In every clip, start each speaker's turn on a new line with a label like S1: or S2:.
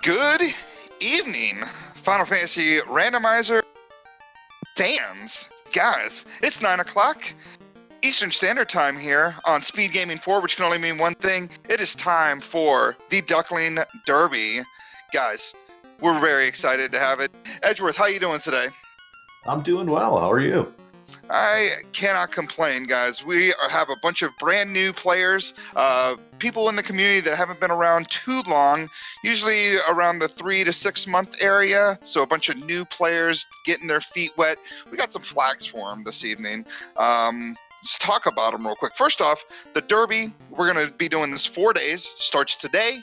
S1: Good evening, Final Fantasy Randomizer fans. Guys, it's 9 o'clock Eastern Standard Time here on Speed Gaming 4, which can only mean one thing. It is time for the Duckling Derby. Guys, we're very excited to have it. Edgeworth, how you doing today?
S2: I'm doing well. How are you?
S1: I cannot complain, guys. We have a bunch of brand new players, people in the community that haven't been around too long, usually around the 3 to 6 month area. So a bunch of new players getting their feet wet. We got some flags for them this evening. Let's talk about them real quick. First off, the Derby, we're going to be doing this 4 days, starts today,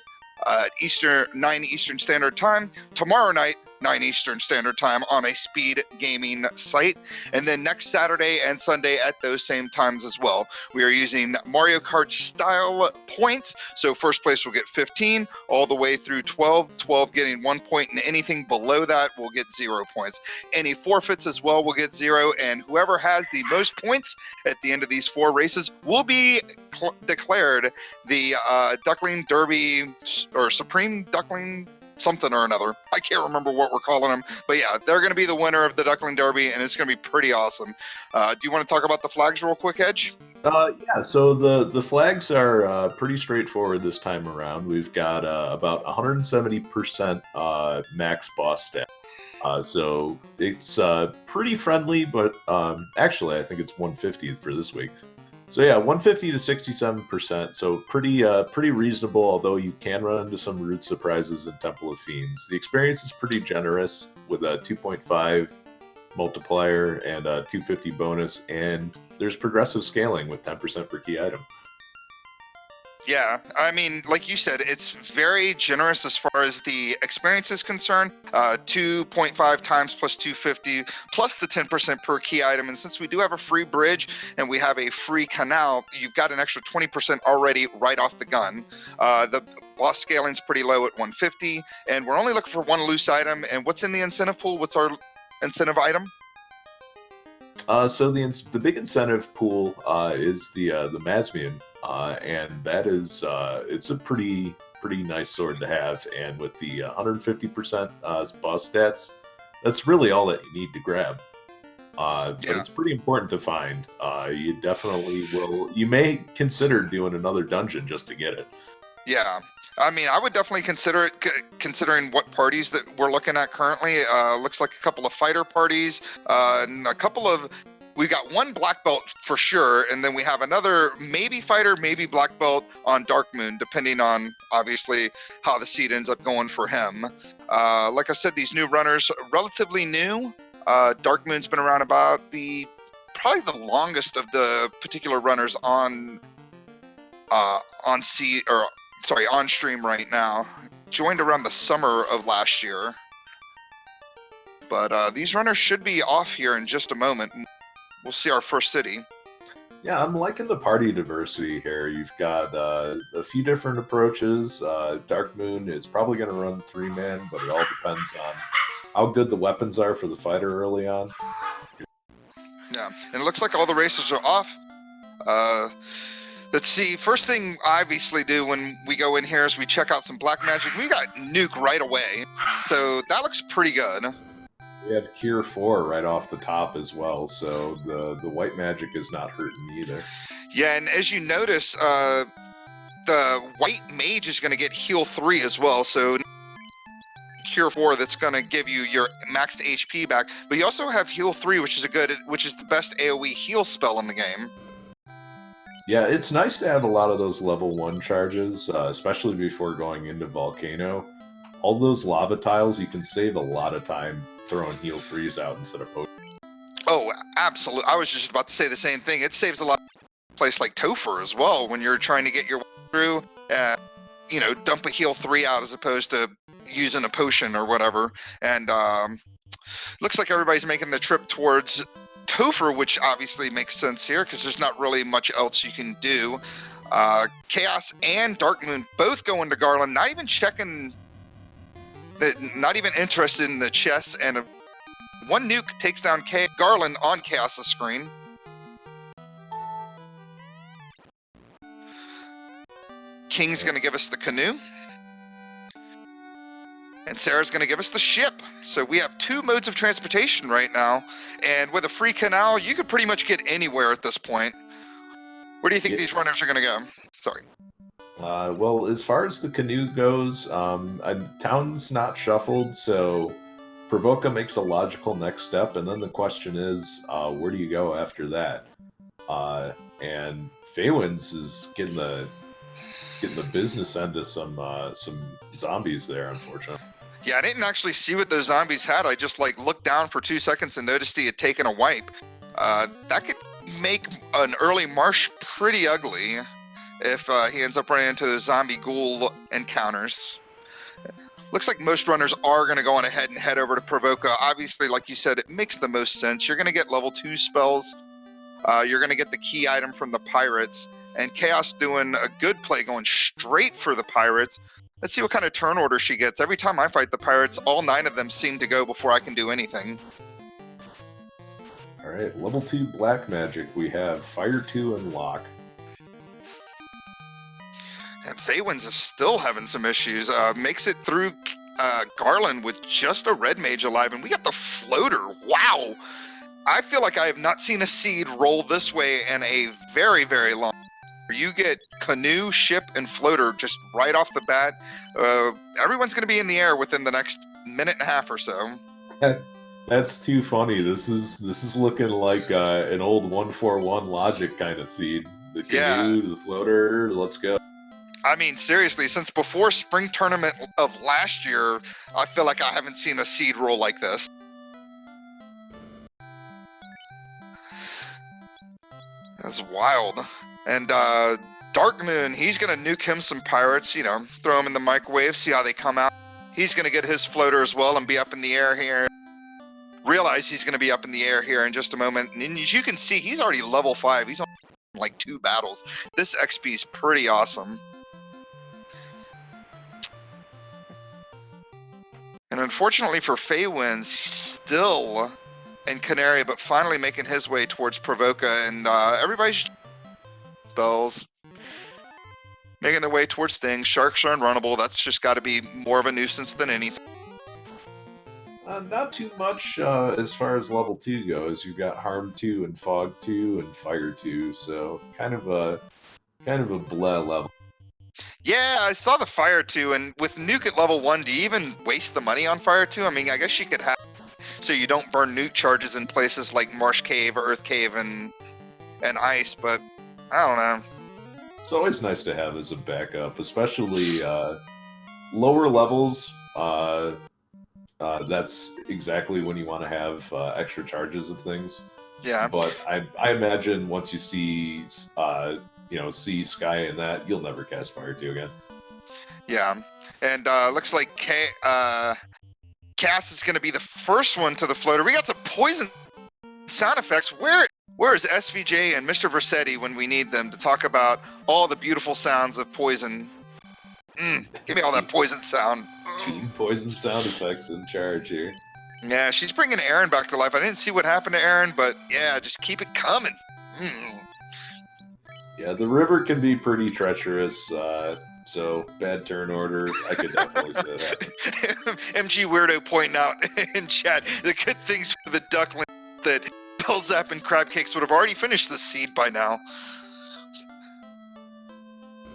S1: 9 Eastern Standard Time, tomorrow night, 9 Eastern Standard Time on a Speed Gaming site, and then next Saturday and Sunday at those same times as well. We are using Mario Kart style points, so first place will get 15 all the way through 12, 12 getting 1 point, and anything below that will get 0 points. Any forfeits as well will get 0, and whoever has the most points at the end of these 4 races will be declared the Duckling Derby or Supreme Duckling something or another. I can't remember what we're calling them, but yeah, they're going to be the winner of the Duckling Derby, and it's going to be pretty awesome. Do you want to talk about the flags real quick, Edge?
S2: Yeah, so the flags are pretty straightforward this time around. We've got about 170% max boss stat. So it's pretty friendly, but actually I think it's 150 for this week. So yeah, 150 to 67%, so pretty reasonable, although you can run into some rude surprises in Temple of Fiends. The experience is pretty generous with a 2.5 multiplier and a 250 bonus, and there's progressive scaling with 10% per key item.
S1: Yeah, I mean, like you said, it's very generous as far as the experience is concerned. 2.5 times plus 250 plus the 10% per key item. And since we do have a free bridge and we have a free canal, you've got an extra 20% already right off the gun. The boss scaling's pretty low at 150, and we're only looking for one loose item. And what's in the incentive pool? What's our incentive item?
S2: So the big incentive pool is the Masmian, and that is it's a pretty nice sword to have. And with the 150% boss stats, that's really all that you need to grab. But it's pretty important to find. You definitely will. You may consider doing another dungeon just to get it. Yeah.
S1: I mean, I would definitely consider it, considering what parties that we're looking at currently. Looks like a couple of fighter parties, and we've got one black belt for sure, and then we have another maybe fighter, maybe black belt on Dark Moon, depending on, obviously, how the seed ends up going for him. Like I said, these new runners, relatively new. Dark Moon's been around about probably the longest of the particular runners on stream right now. Joined around the summer of last year. But these runners should be off here in just a moment. We'll see our first city.
S2: Yeah, I'm liking the party diversity here. You've got a few different approaches. Dark Moon is probably going to run 3-man, but it all depends on how good the weapons are for the fighter early on.
S1: Yeah, and it looks like all the races are off. Let's see, first thing I obviously do when we go in here is we check out some black magic. We got Nuke right away, so that looks pretty good.
S2: We have Cure 4 right off the top as well, so the white magic is not hurting either.
S1: Yeah, and as you notice, the white mage is going to get heal 3 as well, so Cure 4 that's going to give you your maxed HP back, but you also have heal 3, which is the best AoE heal spell in the game.
S2: Yeah, it's nice to have a lot of those level 1 charges, especially before going into Volcano. All those lava tiles, you can save a lot of time throwing heal 3s out instead of potions.
S1: Oh, absolutely. I was just about to say the same thing. It saves a lot of place like Topher as well when you're trying to get your way through, dump a heal 3 out as opposed to using a potion or whatever. And looks like everybody's making the trip towards Topher, which obviously makes sense here because there's not really much else you can do. Chaos and Dark Moon both go into Garland, not even interested in the chess, and one nuke takes down Garland on Chaos' screen. King's going to give us the canoe. And Sarah's going to give us the ship. So we have 2 modes of transportation right now. And with a free canal, you could pretty much get anywhere at this point. Where do you think these runners are going to go? Sorry.
S2: Well, as far as the canoe goes, town's not shuffled, so Provoca makes a logical next step, and then the question is, where do you go after that? And Faywinds is getting the business end of some zombies there, unfortunately.
S1: Yeah, I didn't actually see what those zombies had. I just looked down for 2 seconds and noticed he had taken a wipe. That could make an early marsh pretty ugly if he ends up running into those zombie ghoul encounters. Looks like most runners are going to go on ahead and head over to Provoca. Obviously, like you said, it makes the most sense. You're going to get level 2 spells. You're going to get the key item from the pirates. And Chaos doing a good play, going straight for the pirates. Let's see what kind of turn order she gets. Every time I fight the pirates, all 9 of them seem to go before I can do anything.
S2: All right, level 2 black magic. We have Fire 2 and Lock.
S1: And Faywinds is still having some issues. Makes it through Garland with just a red mage alive. And we got the floater. Wow. I feel like I have not seen a seed roll this way in a very, very long time. You get canoe, ship, and floater just right off the bat. Everyone's going to be in the air within the next minute and a half or so.
S2: That's too funny. This is looking like an old 141 logic kind of seed. The canoe, the floater, let's go.
S1: I mean, seriously, since before spring tournament of last year, I feel like I haven't seen a seed roll like this. That's wild. And Dark Moon, he's going to nuke him some pirates, throw him in the microwave, see how they come out. He's going to get his floater as well and be up in the air here. Realize he's going to be up in the air here in just a moment. And as you can see, he's already level 5. He's on 2 battles. This XP is pretty awesome. And unfortunately for Faywinds, he's still in Canaria, but finally making his way towards Provoca. And everybody's spells, making their way towards things. Sharks are unrunnable. That's just got to be more of a nuisance than anything.
S2: Not too much as far as level 2 goes. You've got Harm 2 and Fog 2 and Fire 2, so kind of a bleh level.
S1: Yeah, I saw the Fire 2, and with Nuke at level 1, do you even waste the money on Fire 2? I mean, I guess you could have so you don't burn nuke charges in places like Marsh Cave or Earth Cave and Ice, but I don't know.
S2: It's always nice to have as a backup, especially lower levels. That's exactly when you want to have extra charges of things.
S1: Yeah.
S2: But I imagine once you see Sea, Sky, and that, you'll never cast Fire 2 again. Yeah.
S1: And looks like Cass is going to be the first one to the floater. We got some poison sound effects. Where is SVJ and Mr. Versetti when we need them to talk about all the beautiful sounds of poison? Give me all that poison sound.
S2: Team poison sound effects in charge here.
S1: Yeah, she's bringing Aaron back to life. I didn't see what happened to Aaron, but yeah, just keep it coming.
S2: Yeah, the river can be pretty treacherous, so bad turn order. I could definitely say that.
S1: MG Weirdo pointing out in chat, the good things for the duckling that Belzap and Crab Cakes would have already finished the seed by now.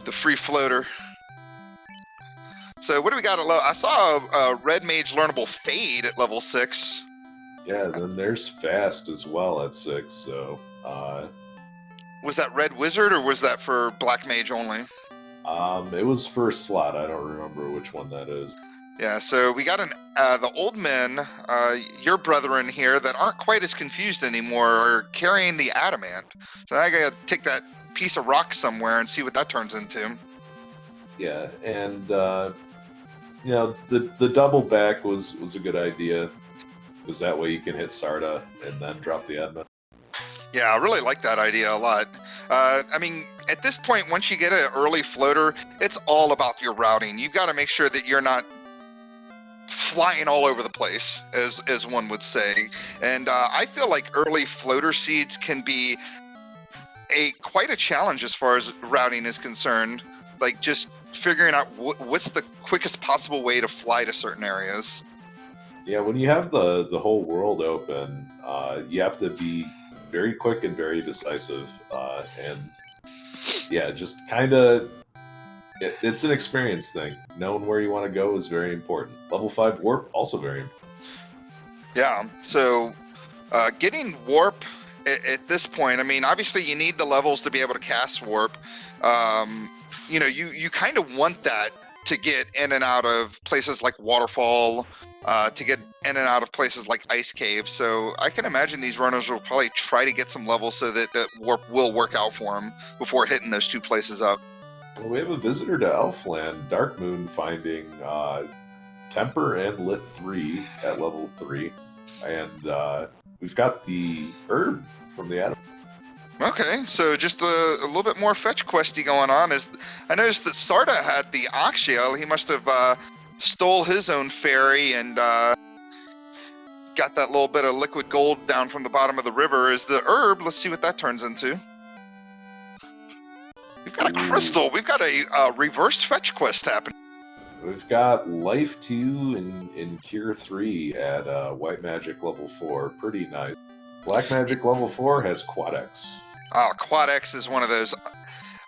S1: The free floater. So what do we got at low? I saw a Red Mage learnable Fade at level 6.
S2: Yeah, then there's Fast as well at 6, so...
S1: Was that Red Wizard, or was that for Black Mage only?
S2: It was for slot. I don't remember which one that is.
S1: Yeah, so we got the old men, your brethren here, that aren't quite as confused anymore, are carrying the adamant. So I gotta take that piece of rock somewhere and see what that turns into.
S2: Yeah, and the double back was a good idea, because that way you can hit Sarda and then drop the adamant.
S1: Yeah, I really like that idea a lot. I mean, at this point, once you get an early floater, it's all about your routing. You've got to make sure that you're not flying all over the place, as one would say. And I feel like early floater seeds can be quite a challenge as far as routing is concerned. Like, just figuring out what's the quickest possible way to fly to certain areas.
S2: Yeah, when you have the whole world open, you have to be very quick and very decisive, and yeah, just kind of it's an experience thing. Knowing where you want to go is very important. Level 5 warp also very important.
S1: Yeah, so getting warp at this point, I mean, obviously you need the levels to be able to cast warp. You know, you kind of want that to get in and out of places like Waterfall, to get in and out of places like Ice Cave. So I can imagine these runners will probably try to get some levels so that warp will work out for them before hitting those 2 places up.
S2: Well, we have a visitor to Elfland, Dark Moon, finding Temper and Lit 3 at level 3, and we've got the herb from the Atom.
S1: Okay, so just a little bit more fetch questy going on. I noticed that Sarda had the Oxyel. He must have stole his own fairy and got that little bit of liquid gold down from the bottom of the river. Is the herb? Let's see what that turns into. We've got a crystal. We've got a reverse fetch quest happening.
S2: We've got Life 2 and Cure 3 at White Magic level 4. Pretty nice. Black Magic level 4 has Quadex.
S1: Oh, Quadex is one of those.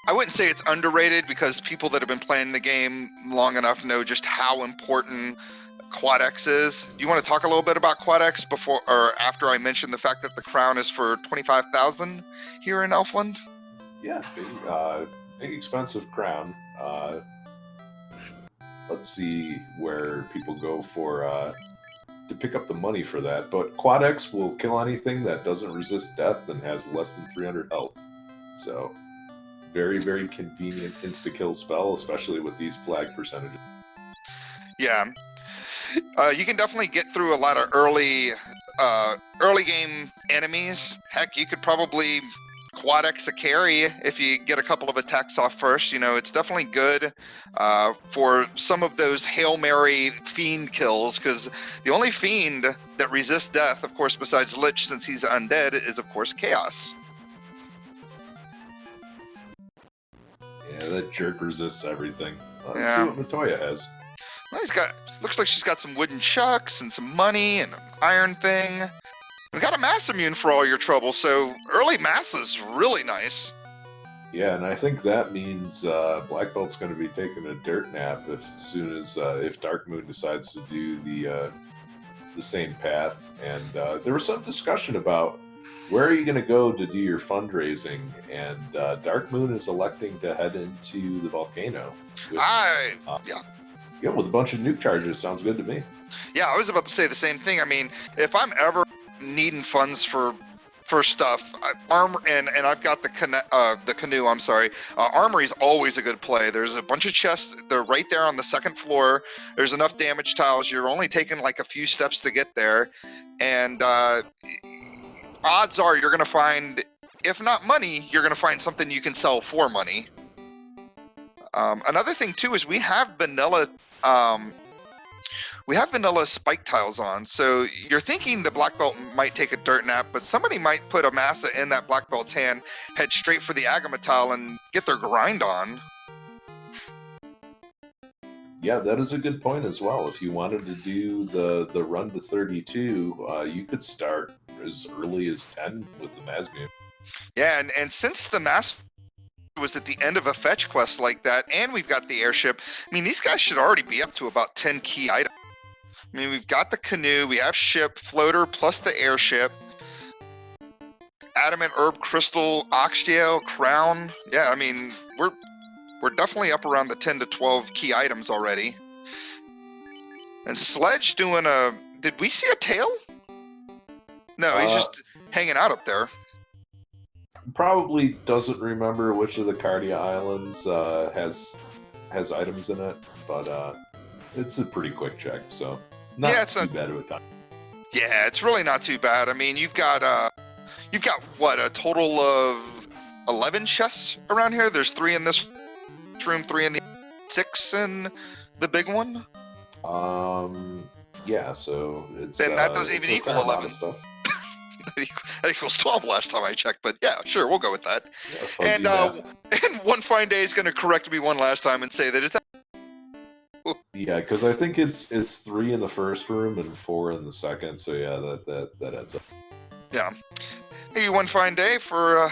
S1: I wouldn't say it's underrated because people that have been playing the game long enough know just how important Quadex is. Do you want to talk a little bit about Quadex before or after I mention the fact that the crown is for 25,000 here in Elfland?
S2: Yeah, big expensive crown. Let's see where people go for to pick up the money for that. But Quadex will kill anything that doesn't resist death and has less than 300 health. So, very, very convenient insta-kill spell, especially with these flag percentages.
S1: Yeah. You can definitely get through a lot of early game enemies. Heck, you could probably Quadex a carry if you get a couple of attacks off first. You know, it's definitely good for some of those Hail Mary fiend kills, because the only fiend that resists death, of course, besides Lich, since he's undead, is, of course, Chaos.
S2: Yeah, that jerk resists everything. Let's
S1: Yeah.
S2: see what Matoya has.
S1: Well, looks like she's got some wooden chucks and some money and an iron thing. We got a mass immune for all your trouble, so early mass is really nice.
S2: Yeah, and I think that means Black Belt's going to be taking a dirt nap as soon as if Dark Moon decides to do the same path. And there was some discussion about where are you going to go to do your fundraising, and Dark Moon is electing to head into the volcano. With, yeah, with a bunch of nuke charges. Sounds good to me.
S1: Yeah, I was about to say the same thing. I mean, if I'm ever needing funds for stuff, armor, and I've got the canoe. I'm sorry, armory's always a good play. There's a bunch of chests. They're right there on the second floor. There's enough damage tiles. You're only taking like a few steps to get there, and odds are you're gonna find, if not money, you're gonna find something you can sell for money. Another thing too is we have vanilla spike tiles on, so you're thinking the black belt might take a dirt nap, but somebody might put a massa in that black belt's hand, head straight for the agama tile, and get their grind on.
S2: Yeah, that is a good point as well. If you wanted to do the run to 32, you could start as early as 10 with the Masmune.
S1: Yeah, and since the mass was at the end of a fetch quest like that, and we've got the airship, I mean, these guys should already be up to about 10 key items. I mean, we've got the canoe, we have ship, floater, plus the airship, adamant, herb, crystal, oxtail, crown. Yeah, I mean, we're definitely up around the 10 to 12 key items already. And Sledge doing a... Did we see a tail? No, he's just hanging out up there.
S2: Probably doesn't remember which of the Cardia Islands has items in it, but it's a pretty quick check, so not too bad of a time.
S1: Yeah, it's really not too bad. I mean, you've got what, a total of 11 chests around here? There's 3 in this room, 3 in the 6 in the big one?
S2: Yeah, so it's...
S1: Then that doesn't even equal 11.
S2: Stuff.
S1: That equals 12 last time I checked, but yeah, sure, we'll go with that.
S2: Yeah, fuzzy
S1: And
S2: math.
S1: and One Fine Day is going to correct me one last time and say that it's
S2: Yeah, because I think it's 3 in the first room and 4 in the second. So yeah, that adds up.
S1: yeah. Hey, One Fine Day for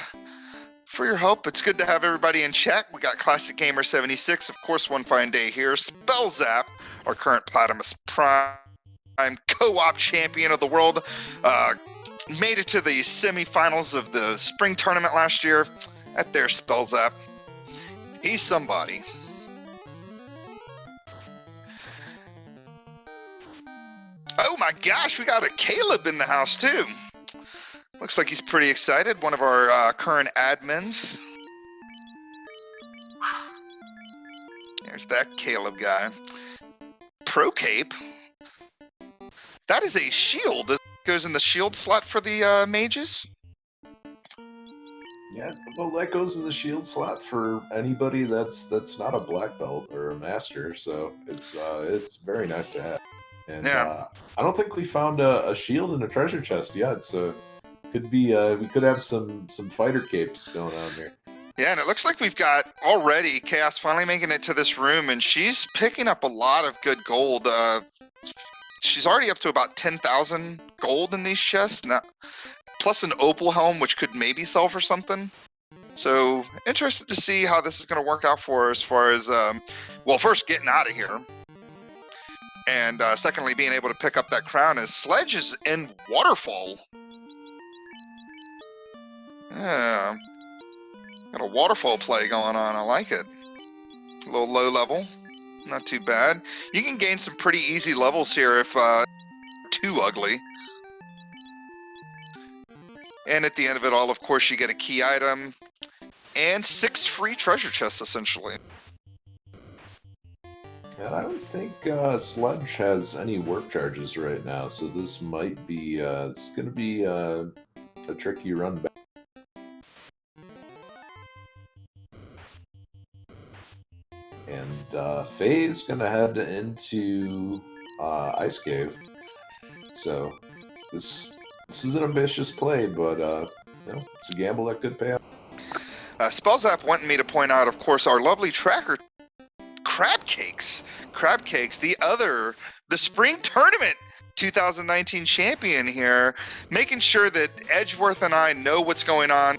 S1: your help. It's good to have everybody in chat. We got Classic Gamer 76, of course, One Fine Day here. Spell Zap, our current Platinum Prime co-op champion of the world, made it to the semifinals of the spring tournament last year. At their Spell Zap, he's somebody. Oh my gosh, we got a Caleb in the house too. Looks like he's pretty excited. One of our current admins. There's that Caleb guy. Pro Cape. That is a shield. It goes in the shield slot for the mages.
S2: Yeah, well, that goes in the shield slot for anybody that's not a black belt or a master. So it's very nice to have. And
S1: Yeah.
S2: I don't think we found a shield in a treasure chest yet. So could be we could have some fighter capes going on here.
S1: Yeah, and it looks like we've got already Chaos finally making it to this room, and she's picking up a lot of good gold. She's already up to about 10,000 gold in these chests now, plus an opal helm, which could maybe sell for something. So interested to see how this is going to work out for her as far as, well, first getting out of here. And secondly, being able to pick up that crown as Sledge is in Waterfall. Yeah. Got a waterfall play going on. I like it. A little low level. Not too bad. You can gain some pretty easy levels here if too ugly. And at the end of it all, of course, you get a key item and 6 free treasure chests, essentially.
S2: And I don't think Sledge has any work charges right now, so this might be it's going to be a tricky run back. And Faye's going to head into Ice Cave. So this is an ambitious play, but you know, it's a gamble that could pay off.
S1: Spellzap wanted me to point out, of course, our lovely tracker, Crab Cakes. Crab Cakes, the spring tournament 2019 champion here, making sure that Edgeworth and I know what's going on,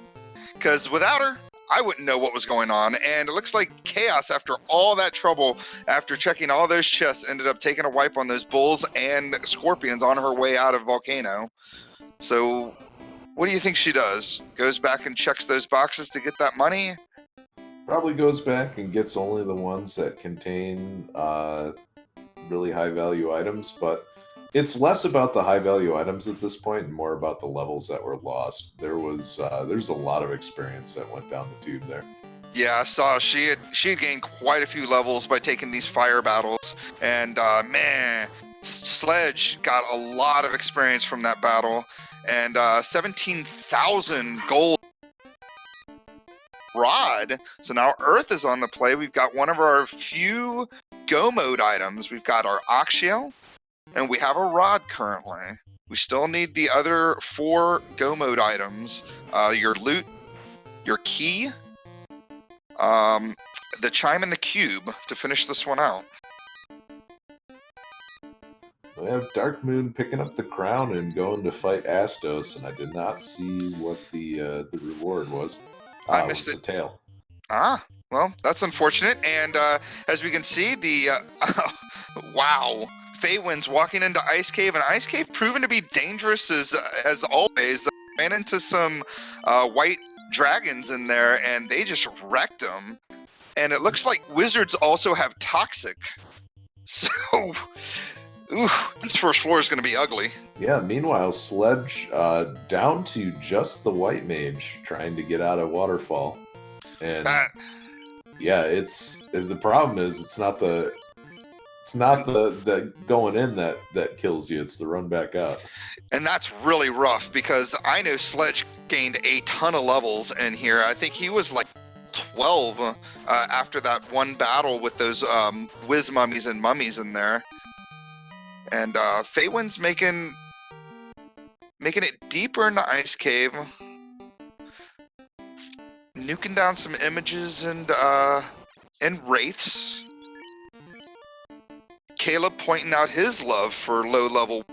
S1: because without her, I wouldn't know what was going on. And it looks like Chaos, after all that trouble, after checking all those chests, ended up taking a wipe on those bulls and scorpions on her way out of Volcano. So what do you think she does? Goes back and checks those boxes to get that money?
S2: Probably goes back and gets only the ones that contain really high value items, but it's less about the high value items at this point and more about the levels that were lost. There's a lot of experience that went down the tube there.
S1: Yeah, I saw she had gained quite a few levels by taking these fire battles, and man, Sledge got a lot of experience from that battle, and 17,000 gold rod. So now Earth is on the play. We've got one of our few go mode items. We've got our Oxshell, and we have a rod currently. We still need the other 4 go mode items. Your loot, your key, the chime and the cube to finish this one out.
S2: We have Dark Moon picking up the crown and going to fight Astos, and I did not see what the reward was.
S1: I missed it.
S2: The tail.
S1: Ah, well, that's unfortunate. And as we can see, the wow, Feywin's walking into Ice Cave, and Ice Cave proven to be dangerous as always. Ran into some white dragons in there, and they just wrecked them. And it looks like wizards also have toxic. So, ooh, this first floor is going to be ugly.
S2: Yeah, meanwhile, Sledge down to just the white mage trying to get out of Waterfall. And yeah, the problem is it's not the going in that kills you, it's the run back out.
S1: And that's really rough because I know Sledge gained a ton of levels in here. I think he was like 12 after that one battle with those whiz mummies and mummies in there. And Feywin's making Making it deeper in the ice cave. Nuking down some images and wraiths. Caleb pointing out his love for low level.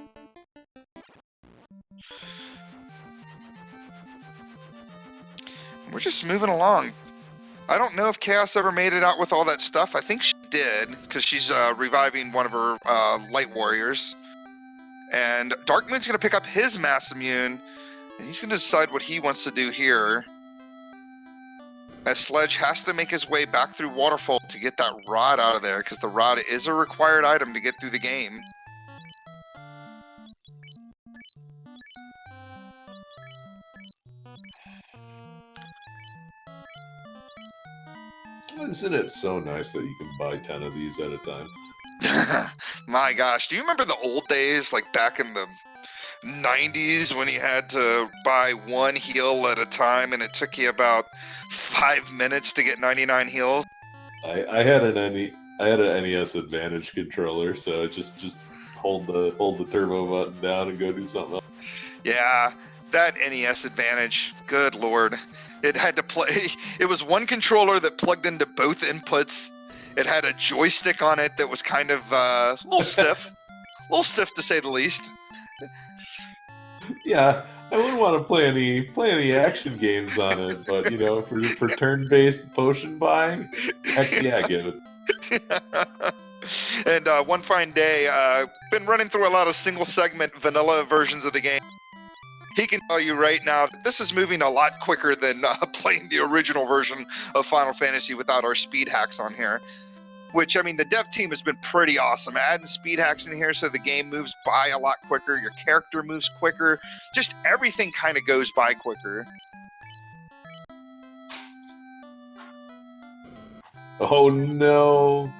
S1: We're just moving along. I don't know if Chaos ever made it out with all that stuff. I think she did, because she's reviving one of her light warriors. And Darkmoon's going to pick up his mass immune, and he's going to decide what he wants to do here. As Sledge has to make his way back through Waterfall to get that rod out of there, because the rod is a required item to get through the game.
S2: Isn't it so nice that you can buy 10 of these at a time?
S1: My gosh, do you remember the old days, like back in the 90s when you had to buy one heal at a time and it took you about 5 minutes to get 99 heals?
S2: I had an NES Advantage controller, so just hold the turbo button down and go do something else.
S1: Yeah, that NES Advantage, good lord. It had to play, it was one controller that plugged into both inputs. It had a joystick on it that was kind of a little stiff. A little stiff to say the least.
S2: Yeah, I wouldn't want to play any action games on it, but you know, for turn-based potion buying, heck yeah, give it.
S1: And one fine day, been running through a lot of single segment vanilla versions of the game. He can tell you right now that this is moving a lot quicker than playing the original version of Final Fantasy without our speed hacks on here. Which, I mean, the dev team has been pretty awesome. Adding speed hacks in here so the game moves by a lot quicker, your character moves quicker, just everything kind of goes by quicker.
S2: Oh no.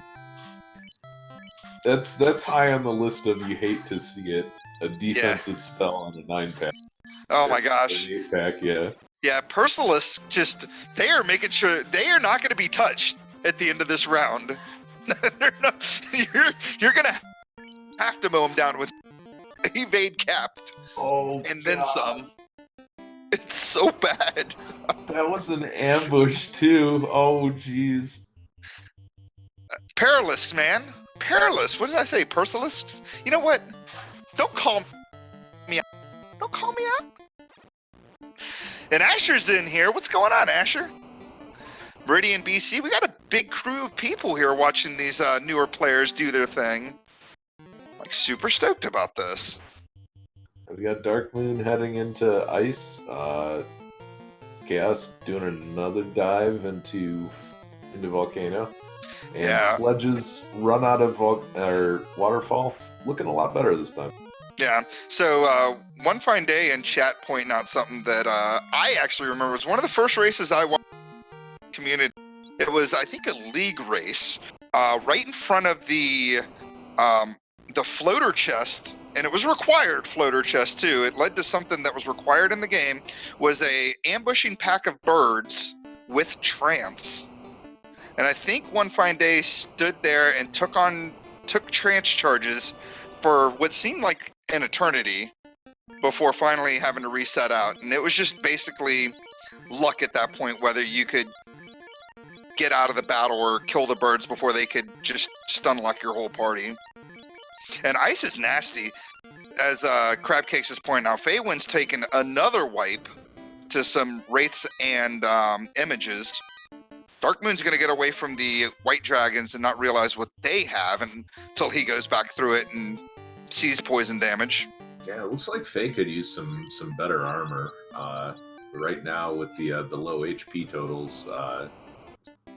S2: That's high on the list of you hate to see it. A defensive spell on a 9-pack.
S1: Oh my gosh.
S2: An 8-pack, yeah.
S1: Yeah, Persilisk just, they are making sure they are not going to be touched at the end of this round. You're going to have to mow them down with evade capped.
S2: Oh,
S1: and then some. It's so bad.
S2: That was an ambush too. Oh, jeez.
S1: Perilisks, man. Perilisks. What did I say? Persilisks? You know what? Don't call me out. Don't call me out. And Asher's in here. What's going on, Asher? Meridian BC. We got a big crew of people here watching these newer players do their thing. Like, super stoked about this.
S2: We got Darkmoon heading into ice. Chaos doing another dive into Volcano. And Sledge's run out of Waterfall looking a lot better this time.
S1: Yeah. So one fine day in chat pointing out something that I actually remember was one of the first races I watched in the community. It was, I think, a league race right in front of the floater chest, and it was a required floater chest too. It led to something that was required in the game, was a ambushing pack of birds with trance. And I think one fine day stood there and took trance charges for what seemed like an eternity before finally having to reset out. And it was just basically luck at that point, whether you could get out of the battle or kill the birds before they could just stun lock your whole party. And ice is nasty. As Crabcakes is pointing out, Feywind's taken another wipe to some wraiths and images. Darkmoon's going to get away from the white dragons and not realize what they have until he goes back through it and sees poison damage.
S2: Yeah, it looks like Faye could use some better armor. Right now with the low HP totals,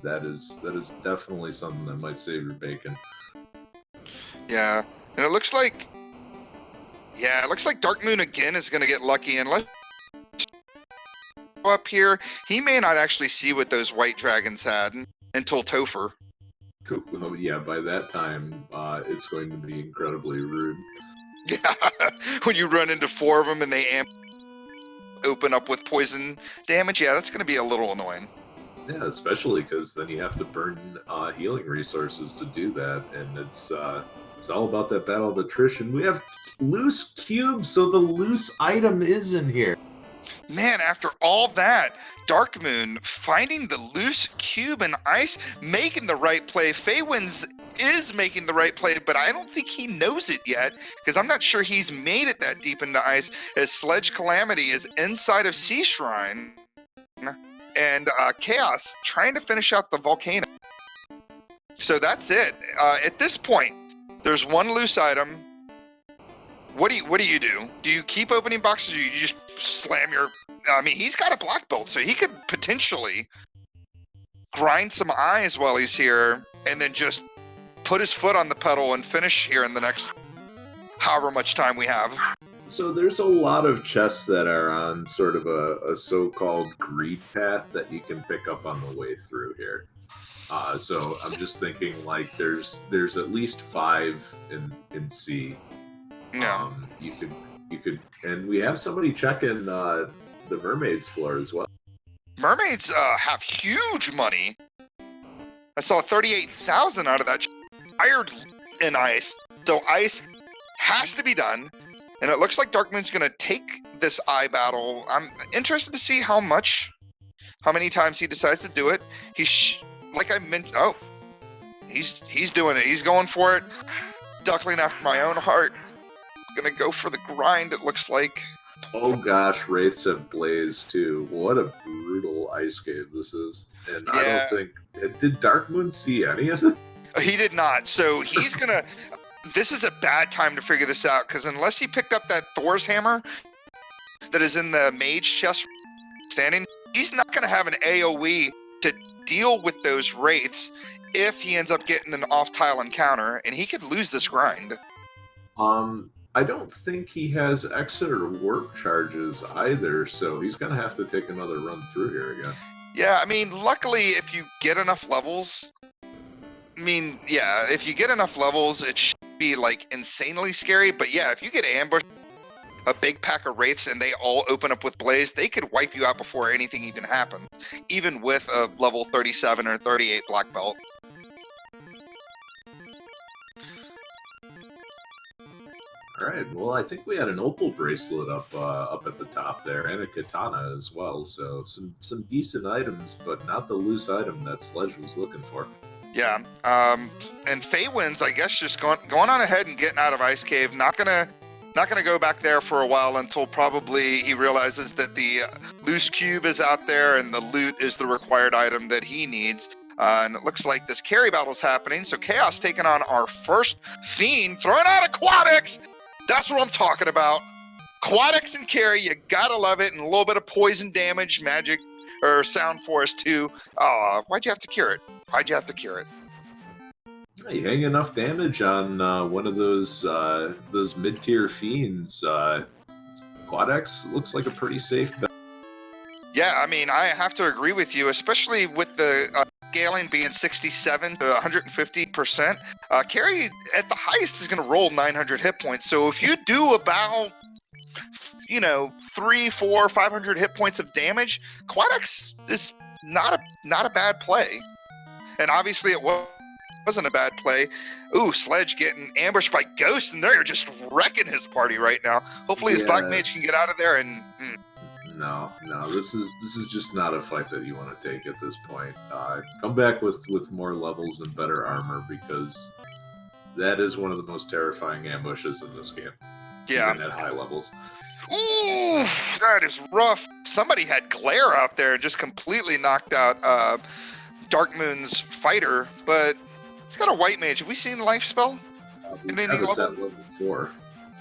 S2: that is definitely something that might save your bacon.
S1: Yeah, and it looks like Darkmoon again is going to get lucky, and let's up here. He may not actually see what those white dragons had until Topher.
S2: Cool. Well, yeah, by that time, it's going to be incredibly rude.
S1: Yeah, when you run into 4 of them and they open up with poison damage, yeah, that's going to be a little annoying.
S2: Yeah, especially because then you have to burn healing resources to do that, and it's It's all about that battle of attrition. We have loose cubes, so the loose item is in here.
S1: Man, after all that, Dark Moon finding the loose cube and ice, making the right play. Feywins is making the right play, but I don't think he knows it yet, because I'm not sure he's made it that deep into ice, as Sledge Calamity is inside of Sea Shrine, and Chaos trying to finish out the volcano. So that's it. At this point, there's one loose item. What do you do? Do you keep opening boxes, or you just slam your... I mean, he's got a black belt, so he could potentially grind some eyes while he's here, and then just put his foot on the pedal and finish here in the next however much time we have.
S2: So there's a lot of chests that are on sort of a so-called greed path that you can pick up on the way through here. So I'm just thinking, like, there's at least 5 in C.
S1: Yeah.
S2: You could, and we have somebody checking the mermaids floor as well.
S1: Mermaids have huge money. I saw 38,000 out of that. Hired in ice, so ice has to be done, and it looks like Dark Moon's going to take this eye battle. I'm interested to see how many times he decides to do it. Like I mentioned, he's doing it. He's going for it. Duckling after my own heart. Gonna go for the grind, it looks like.
S2: Oh gosh, Wraiths have Blaze too. What a brutal ice cave this is. And yeah. I don't think... Did Dark Moon see any of it?
S1: He did not. So he's gonna... This is a bad time to figure this out, because unless he picked up that Thor's hammer that is in the mage chest standing, he's not gonna have an AoE to deal with those Wraiths if he ends up getting an off-tile encounter, and he could lose this grind.
S2: I don't think he has exit or warp charges either, so he's going to have to take another run through here again.
S1: Yeah, I mean, luckily, if you get enough levels, if you get enough levels, it should be, like, insanely scary, but yeah, if you get ambushed, a big pack of Wraiths, and they all open up with Blaze, they could wipe you out before anything even happens, even with a level 37 or 38 black belt.
S2: All right. Well, I think we had an opal bracelet up at the top there, and a katana as well. So some decent items, but not the loose item that Sledge was looking for.
S1: Yeah. And Feywins, I guess, just going on ahead and getting out of Ice Cave. Not gonna go back there for a while until probably he realizes that the loose cube is out there and the loot is the required item that he needs. And it looks like this carry battle's happening. So Chaos taking on our first Fiend, throwing out Aquatics. That's what I'm talking about. Aquatics and carry, you gotta love it, and a little bit of poison damage, magic, or sound force too. Why'd you have to cure it?
S2: You hang enough damage on one of those mid-tier fiends. Aquatics looks like a pretty safe bet.
S1: Yeah, I mean, I have to agree with you, especially with the scaling being 67 to 150%. Carry at the highest is going to roll 900 hit points. So if you do about, 300, 400, 500 hit points of damage, Aquatics is not a bad play. And obviously it wasn't a bad play. Ooh, Sledge getting ambushed by Ghost, and they're just wrecking his party right now. Hopefully his Black Mage can get out of there and...
S2: No, this is just not a fight that you want to take at this point. Come back with more levels and better armor, because that is one of the most terrifying ambushes in this game.
S1: Yeah.
S2: Even at high levels.
S1: Ooh, that is rough. Somebody had Glare out there and just completely knocked out Dark Moon's fighter, but he's got a white mage. Have we seen Life Spell?
S2: It's at level 4.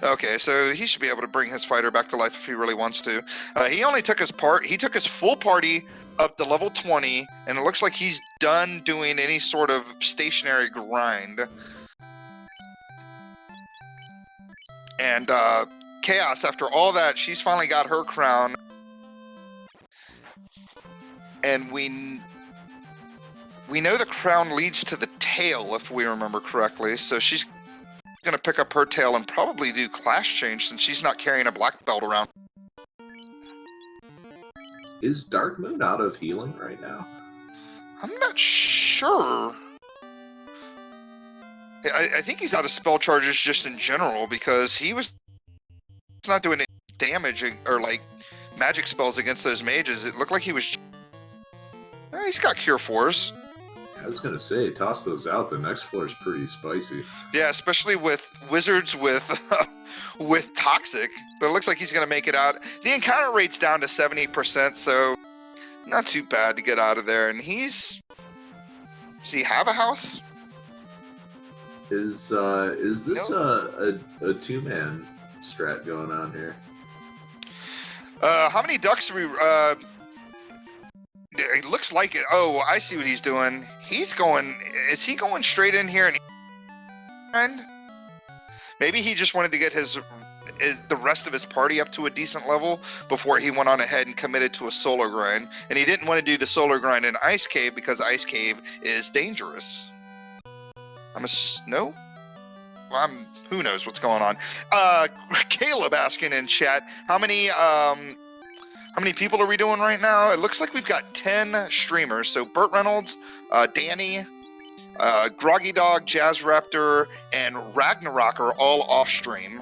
S1: Okay, so he should be able to bring his fighter back to life if he really wants to. He only took his full party up to level 20, and it looks like he's done doing any sort of stationary grind. And Chaos, after all that, she's finally got her crown. And we know the crown leads to the tail, if we remember correctly, so she's going to pick up her tail and probably do class change since she's not carrying a black belt around.
S2: Is Dark Moon out of healing right now?
S1: I'm not sure. I think he's out of spell charges just in general because he was not doing any damage or like magic spells against those mages. It looked like he was. He's got Cure Force.
S2: I was gonna say, toss those out. The next floor is pretty spicy.
S1: Yeah, especially with wizards with with toxic. But it looks like he's gonna make it out. The encounter rate's down to 70%, so not too bad to get out of there. And does he have a house?
S2: Is this a 2-man strat going on here?
S1: How many ducks are we? It looks like it. Oh, I see what he's doing. He's going. Is he going straight in here and maybe he just wanted to get the rest of his party up to a decent level before he went on ahead and committed to a solar grind. And he didn't want to do the solar grind in Ice Cave because Ice Cave is dangerous. No. Who knows what's going on? Caleb asking in chat, how many people are we doing right now? It looks like we've got 10 streamers. So Burt Reynolds, Danny, Groggy Dog, Jazz Raptor, and Ragnarok are all off stream.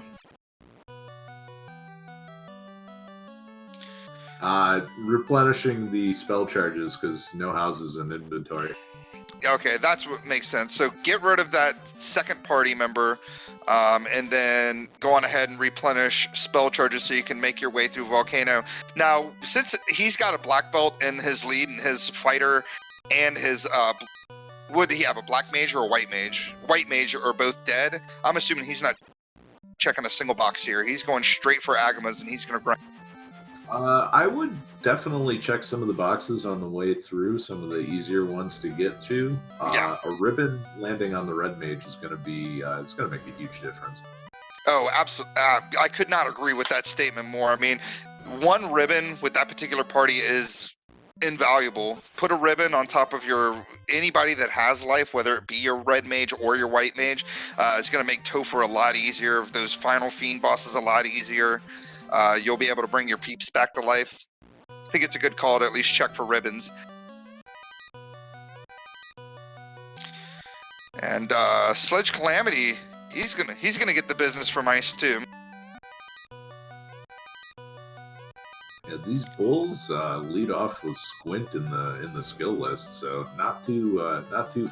S2: Replenishing the spell charges because no houses in inventory.
S1: Okay, that's what makes sense. So get rid of that second party member, and then go on ahead and replenish spell charges so you can make your way through Volcano. Now, since he's got a black belt in his lead and his fighter and his would he have a black mage or a white mage? White mage are both dead. I'm assuming he's not checking a single box here. He's going straight for Agamas and he's going to grind.
S2: I would definitely check some of the boxes on the way through, some of the easier ones to get to.
S1: Yeah.
S2: A ribbon landing on the red mage is going to be, it's going to make a huge difference.
S1: Oh, absolutely. I could not agree with that statement more. I mean, one ribbon with that particular party is invaluable. Put a ribbon on top of anybody that has life, whether it be your red mage or your white mage. It's going to make Topher a lot easier. Those final fiend bosses a lot easier. You'll be able to bring your peeps back to life. I think it's a good call to at least check for ribbons. And Sledge Calamity, he's gonna get the business from Ice too.
S2: Yeah, these bulls lead off with Squint in the skill list, so not too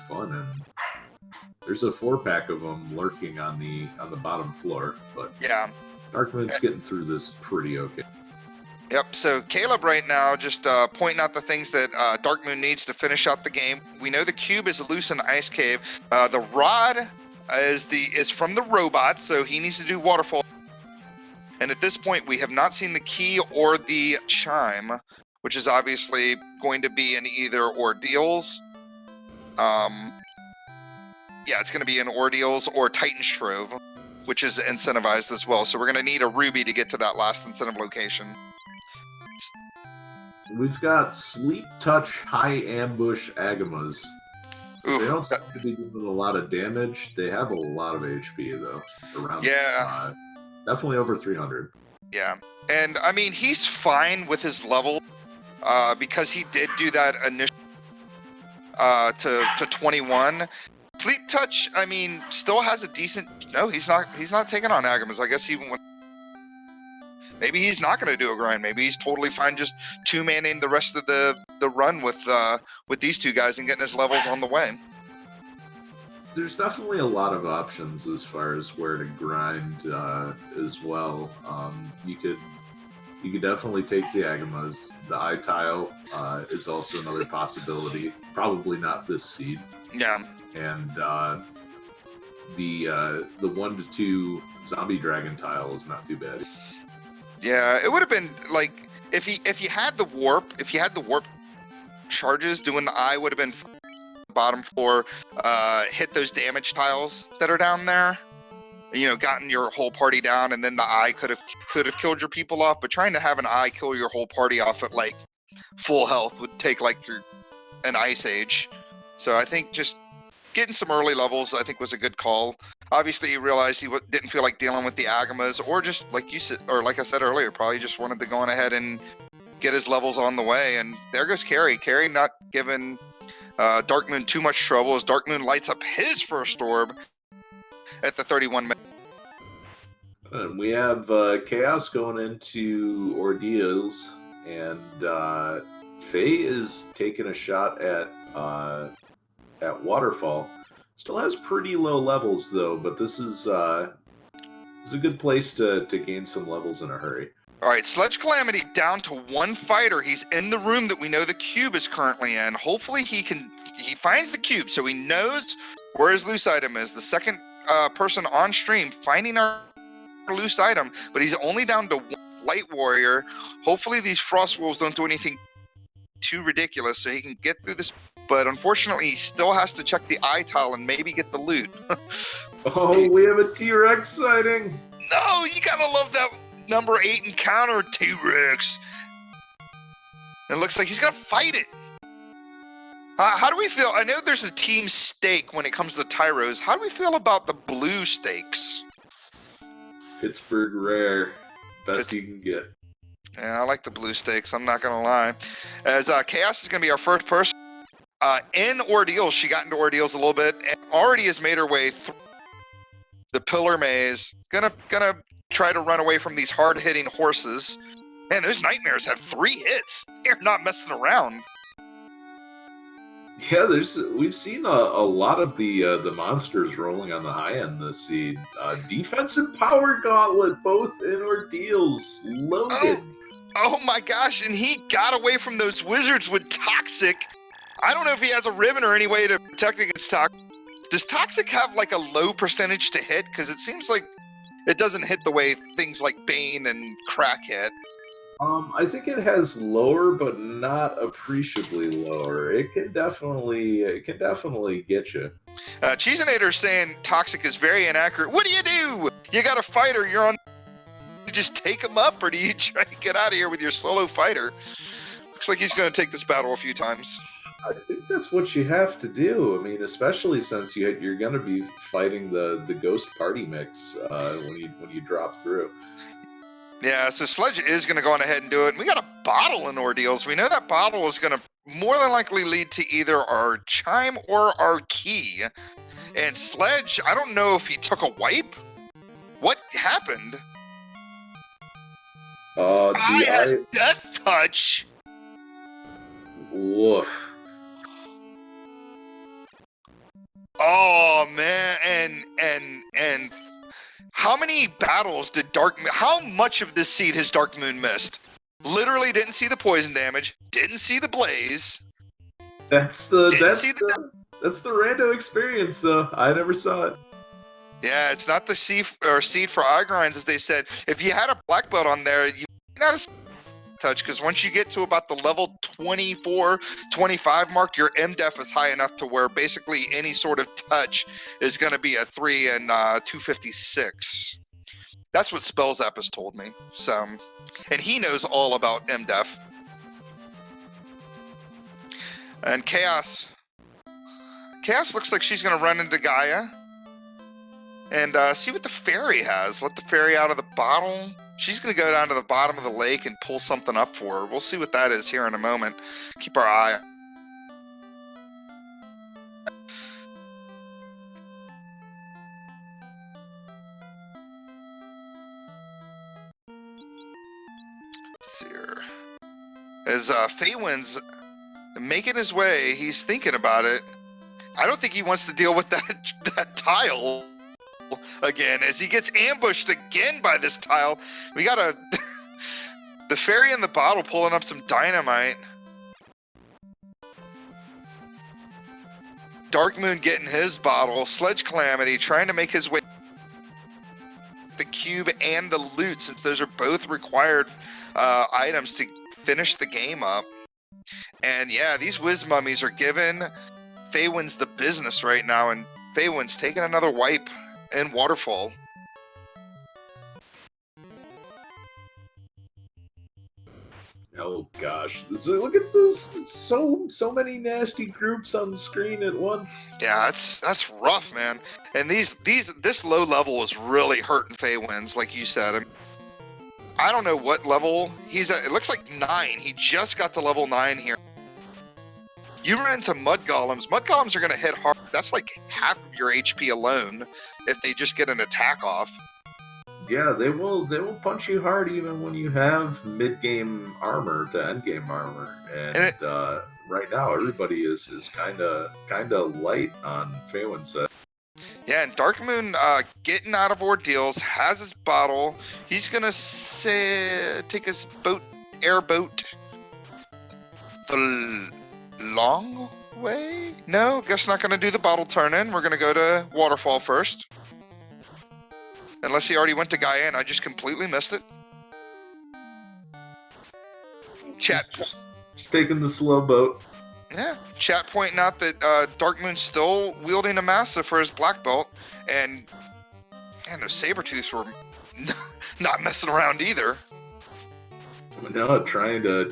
S2: fun. And there's a 4-pack of them lurking on the bottom floor, but
S1: yeah.
S2: Darkmoon's getting through this pretty okay.
S1: Yep, so Caleb right now just pointing out the things that Darkmoon needs to finish out the game. We know the cube is loose in Ice Cave. The rod is from the robot, so he needs to do waterfall. And at this point, we have not seen the key or the chime, which is obviously going to be in either ordeals. Yeah, it's going to be in ordeals or Titan's Trove, which is incentivized as well. So we're going to need a ruby to get to that last incentive location.
S2: We've got Sleep Touch, High Ambush, Agamas.
S1: Ooh,
S2: they don't seem to be doing a lot of damage. They have a lot of HP, though. Around, definitely over 300.
S1: Yeah. And, I mean, he's fine with his level because he did do that initial to 21. Sleep Touch, I mean, still has a decent. No, he's not taking on Agamas. I guess maybe he's not going to do a grind. Maybe he's totally fine just 2-manning the rest of the run with these two guys and getting his levels on the way.
S2: There's definitely a lot of options as far as where to grind as well. You could definitely take the Agamas. The Eye Tile is also another possibility. Probably not this seed.
S1: Yeah.
S2: And the 1-2 zombie dragon tile is not too bad.
S1: Yeah, it would have been like if you had the warp charges, doing the eye would have been bottom floor, hit those damage tiles that are down there. You know, gotten your whole party down, and then the eye could have killed your people off. But trying to have an eye kill your whole party off at like full health would take like an ice age. So I think just getting some early levels, I think, was a good call. Obviously, he realized he didn't feel like dealing with the Agamas, or just like you said, or like I said earlier, probably just wanted to go on ahead and get his levels on the way. And there goes Carrie. Carrie not giving Darkmoon too much trouble as Darkmoon lights up his first orb. at the 31 minute.
S2: And we have Chaos going into Ordeals, and Faye is taking a shot at Waterfall. Still has pretty low levels though, but this is a good place to gain some levels in a hurry.
S1: All right, Sledge Calamity down to one fighter. He's in the room that we know the cube is currently in. Hopefully he finds the cube so he knows where his loose item is. The second person on stream finding our loose item, but he's only down to one light warrior. Hopefully these frost wolves don't do anything too ridiculous so he can get through this, but unfortunately he still has to check the eye tile and maybe get the loot.
S2: Oh, we have a T-Rex sighting.
S1: No, you gotta love that number 8 encounter, T-Rex. It looks like he's gonna fight it. How do we feel? I know there's a team stake when it comes to Tyros. How do we feel about the blue stakes?
S2: Pittsburgh rare. Best you can get.
S1: Yeah, I like the blue stakes, I'm not gonna lie. As Chaos is gonna be our first person in Ordeals. She got into Ordeals a little bit and already has made her way through the pillar maze. Gonna try to run away from these hard-hitting horses. Man, those nightmares have 3 hits. They're not messing around.
S2: Yeah, we've seen a lot of the monsters rolling on the high end this seed. Defense and Power Gauntlet, both in Ordeals, loaded.
S1: Oh my gosh, and he got away from those wizards with Toxic. I don't know if he has a ribbon or any way to protect against Toxic. Does Toxic have like a low percentage to hit? Because it seems like it doesn't hit the way things like Bane and Crack hit.
S2: I think it has lower, but not appreciably lower. It can definitely get you.
S1: Cheesinator saying Toxic is very inaccurate. What do? You got a fighter, you're on. You just take him up, or do you try to get out of here with your solo fighter? Looks like he's going to take this battle a few times.
S2: I think that's what you have to do. I mean, especially since you're going to be fighting the ghost party mix when you drop through.
S1: Yeah, so Sledge is going to go on ahead and do it. And we got a bottle in Ordeals. We know that bottle is going to more than likely lead to either our chime or our key. And Sledge, I don't know if he took a wipe. What happened? Eye has Death Touch.
S2: Woof.
S1: Oh man, and how many battles did how much of this seed has Dark Moon missed? Literally didn't see the poison damage, didn't see the blaze.
S2: That's the rando experience though. I never saw it.
S1: Yeah, it's not the seed for eye grinds, as they said. If you had a black belt on there, you not a touch, because once you get to about the level 24, 25 mark, your MDEF is high enough to where basically any sort of touch is going to be a 3 and 256. That's what Spells App has told me. So, and he knows all about MDEF. And Chaos looks like she's going to run into Gaia and see what the fairy has. Let the fairy out of the bottle. She's going to go down to the bottom of the lake and pull something up for her. We'll see what that is here in a moment. Keep our eye. Let's see here. As Feywin's making his way, he's thinking about it. I don't think he wants to deal with that tile again, as he gets ambushed again by this tile. We got the fairy in the bottle pulling up some dynamite. Dark Moon getting his bottle. Sledge Calamity trying to make his way the cube and the loot, since those are both required items to finish the game up. And yeah, these whiz mummies are giving Feywin's the business right now, and Feywin's taking another wipe in Waterfall.
S2: Oh gosh, look at this! It's so many nasty groups on the screen at once.
S1: Yeah, that's rough, man. And this low level is really hurting Feywin's, like you said. I don't know what level he's at. It looks like 9. He just got to level 9 here. You run into mud golems. Mud golems are going to hit hard. That's like half of your HP alone if they just get an attack off.
S2: Yeah, they will punch you hard even when you have mid-game armor to end-game armor. And right now everybody is kind of light on Feywin set.
S1: Yeah, and Dark Moon getting out of ordeals, has his bottle. He's going to take his airboat the long way? No, guess not going to do the bottle turn in. We're going to go to Waterfall first. Unless he already went to Guyana, I just completely missed it. Chat.
S2: Just taking the slow boat.
S1: Yeah, chat pointing out that Dark Moon's still wielding a Massive for his black belt, and man, those Sabertooths were not messing around either.
S2: No, trying to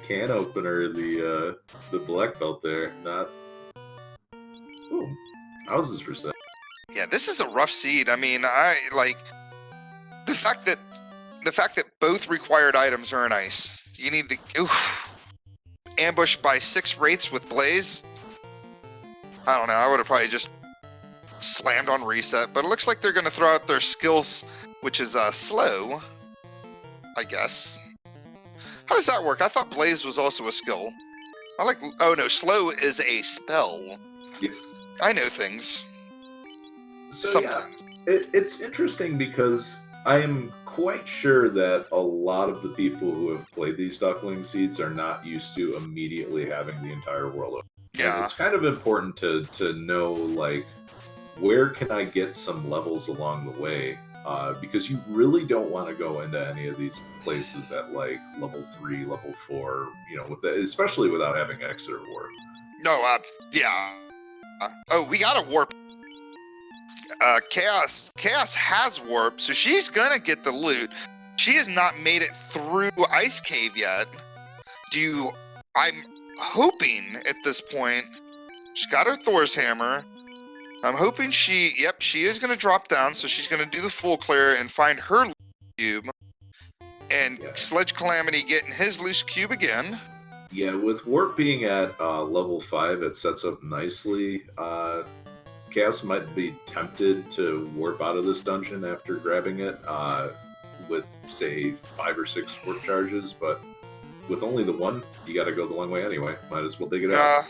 S2: can opener the black belt there. Not. Ooh, houses for sale.
S1: Yeah, this is a rough seed. I mean, I like the fact that both required items are in ice. You need the ambushed by 6 rates with Blaze. I don't know. I would have probably just slammed on reset, but it looks like they're going to throw out their skills, which is slow, I guess. How does that work? I thought Blaze was also a skill. Oh no, slow is a spell.
S2: Yep.
S1: I know things.
S2: So yeah, it's interesting because I am quite sure that a lot of the people who have played these Duckling Seeds are not used to immediately having the entire world open.
S1: Yeah.
S2: And it's kind of important to know, like, where can I get some levels along the way? Because you really don't want to go into any of these places at, like, level 3, level 4, especially without having Exeter Warp.
S1: No, yeah. We got a warp. Chaos has warp, so she's gonna get the loot. She has not made it through Ice Cave yet. I'm hoping at this point, she's got her Thor's hammer. I'm hoping she is gonna drop down, so she's gonna do the full clear and find her loose cube. And Sledge Calamity getting his loose cube again.
S2: Yeah, with warp being at level 5, it sets up nicely. Chaos might be tempted to warp out of this dungeon after grabbing it with, say, 5 or 6 warp charges, but with only the one, you gotta go the long way anyway. Might as well dig it out.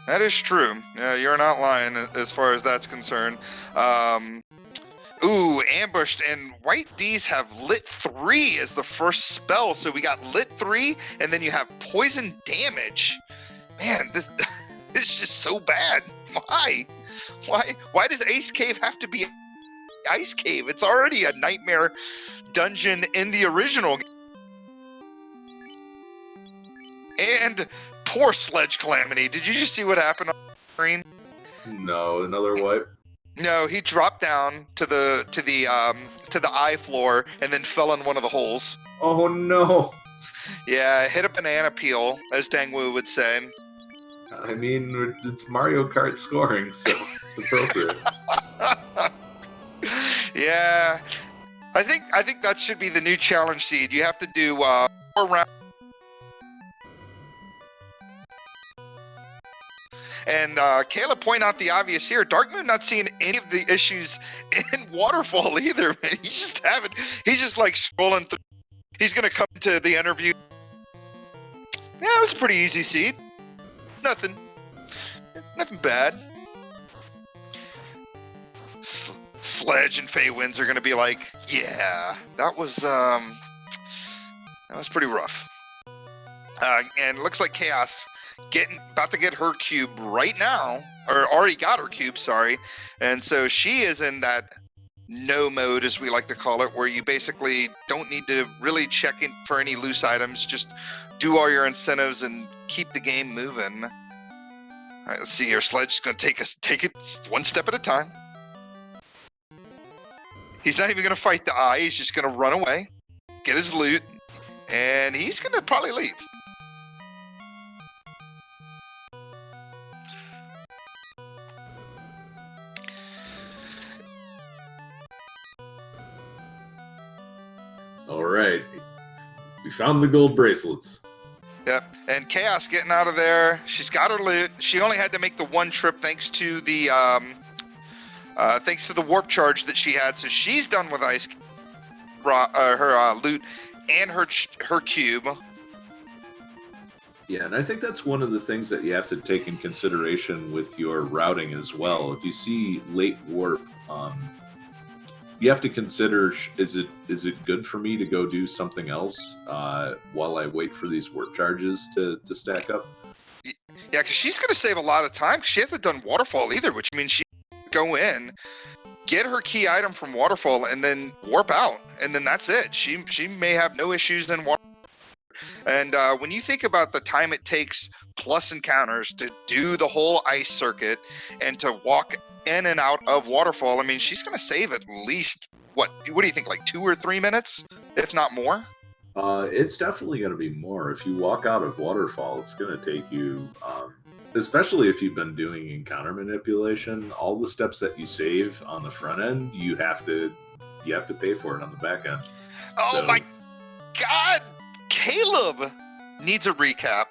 S1: That is true. You're not lying as far as that's concerned. Ambushed, and White D's have Lit 3 as the first spell, so we got Lit 3, and then you have Poison Damage. Man, this is just so bad. Why does Ice Cave have to be Ice Cave? It's already a nightmare dungeon in the original. And poor Sledge Calamity. Did you just see what happened on the screen?
S2: No, another wipe.
S1: No, he dropped down to the eye floor and then fell in one of the holes.
S2: Oh no.
S1: Yeah, hit a banana peel, as Dangwoo would say.
S2: I mean, it's Mario Kart scoring, so it's appropriate.
S1: Yeah, I think that should be the new challenge seed. You have to do 4 rounds. And Kayla point out the obvious here. Dark Moon not seeing any of the issues in Waterfall either, man. He's just like scrolling through. He's gonna come to the interview. Yeah, it was a pretty easy seed. Nothing bad. Sledge and Feywinds are gonna be like, yeah, that was pretty rough. And it looks like Chaos about to get her cube right now, or already got her cube, sorry. And so she is in that no mode, as we like to call it, where you basically don't need to really check in for any loose items, just do all your incentives and keep the game moving. All right, let's see here. Sledge is going to take it one step at a time. He's not even going to fight the eye. He's just going to run away, get his loot, and he's going to probably leave.
S2: All right. We found the gold bracelets.
S1: Yep. And Chaos getting out of there. She's got her loot. She only had to make the one trip thanks to the warp charge that she had. So she's done with her loot and her cube.
S2: Yeah, and I think that's one of the things that you have to take in consideration with your routing as well. If you see late warp, you have to consider, is it good for me to go do something else while I wait for these warp charges to stack up?
S1: Yeah, because she's going to save a lot of time. She hasn't done Waterfall either, which means she can go in, get her key item from Waterfall, and then warp out. And then that's it. She may have no issues in Waterfall. And when you think about the time it takes plus encounters to do the whole ice circuit and to walk in and out of Waterfall, I mean, she's going to save at least, what do you think, like 2 or 3 minutes, if not more?
S2: It's definitely going to be more. If you walk out of Waterfall, it's going to take you, especially if you've been doing encounter manipulation, all the steps that you save on the front end, you have to pay for it on the back end.
S1: Oh my God! Caleb needs a recap,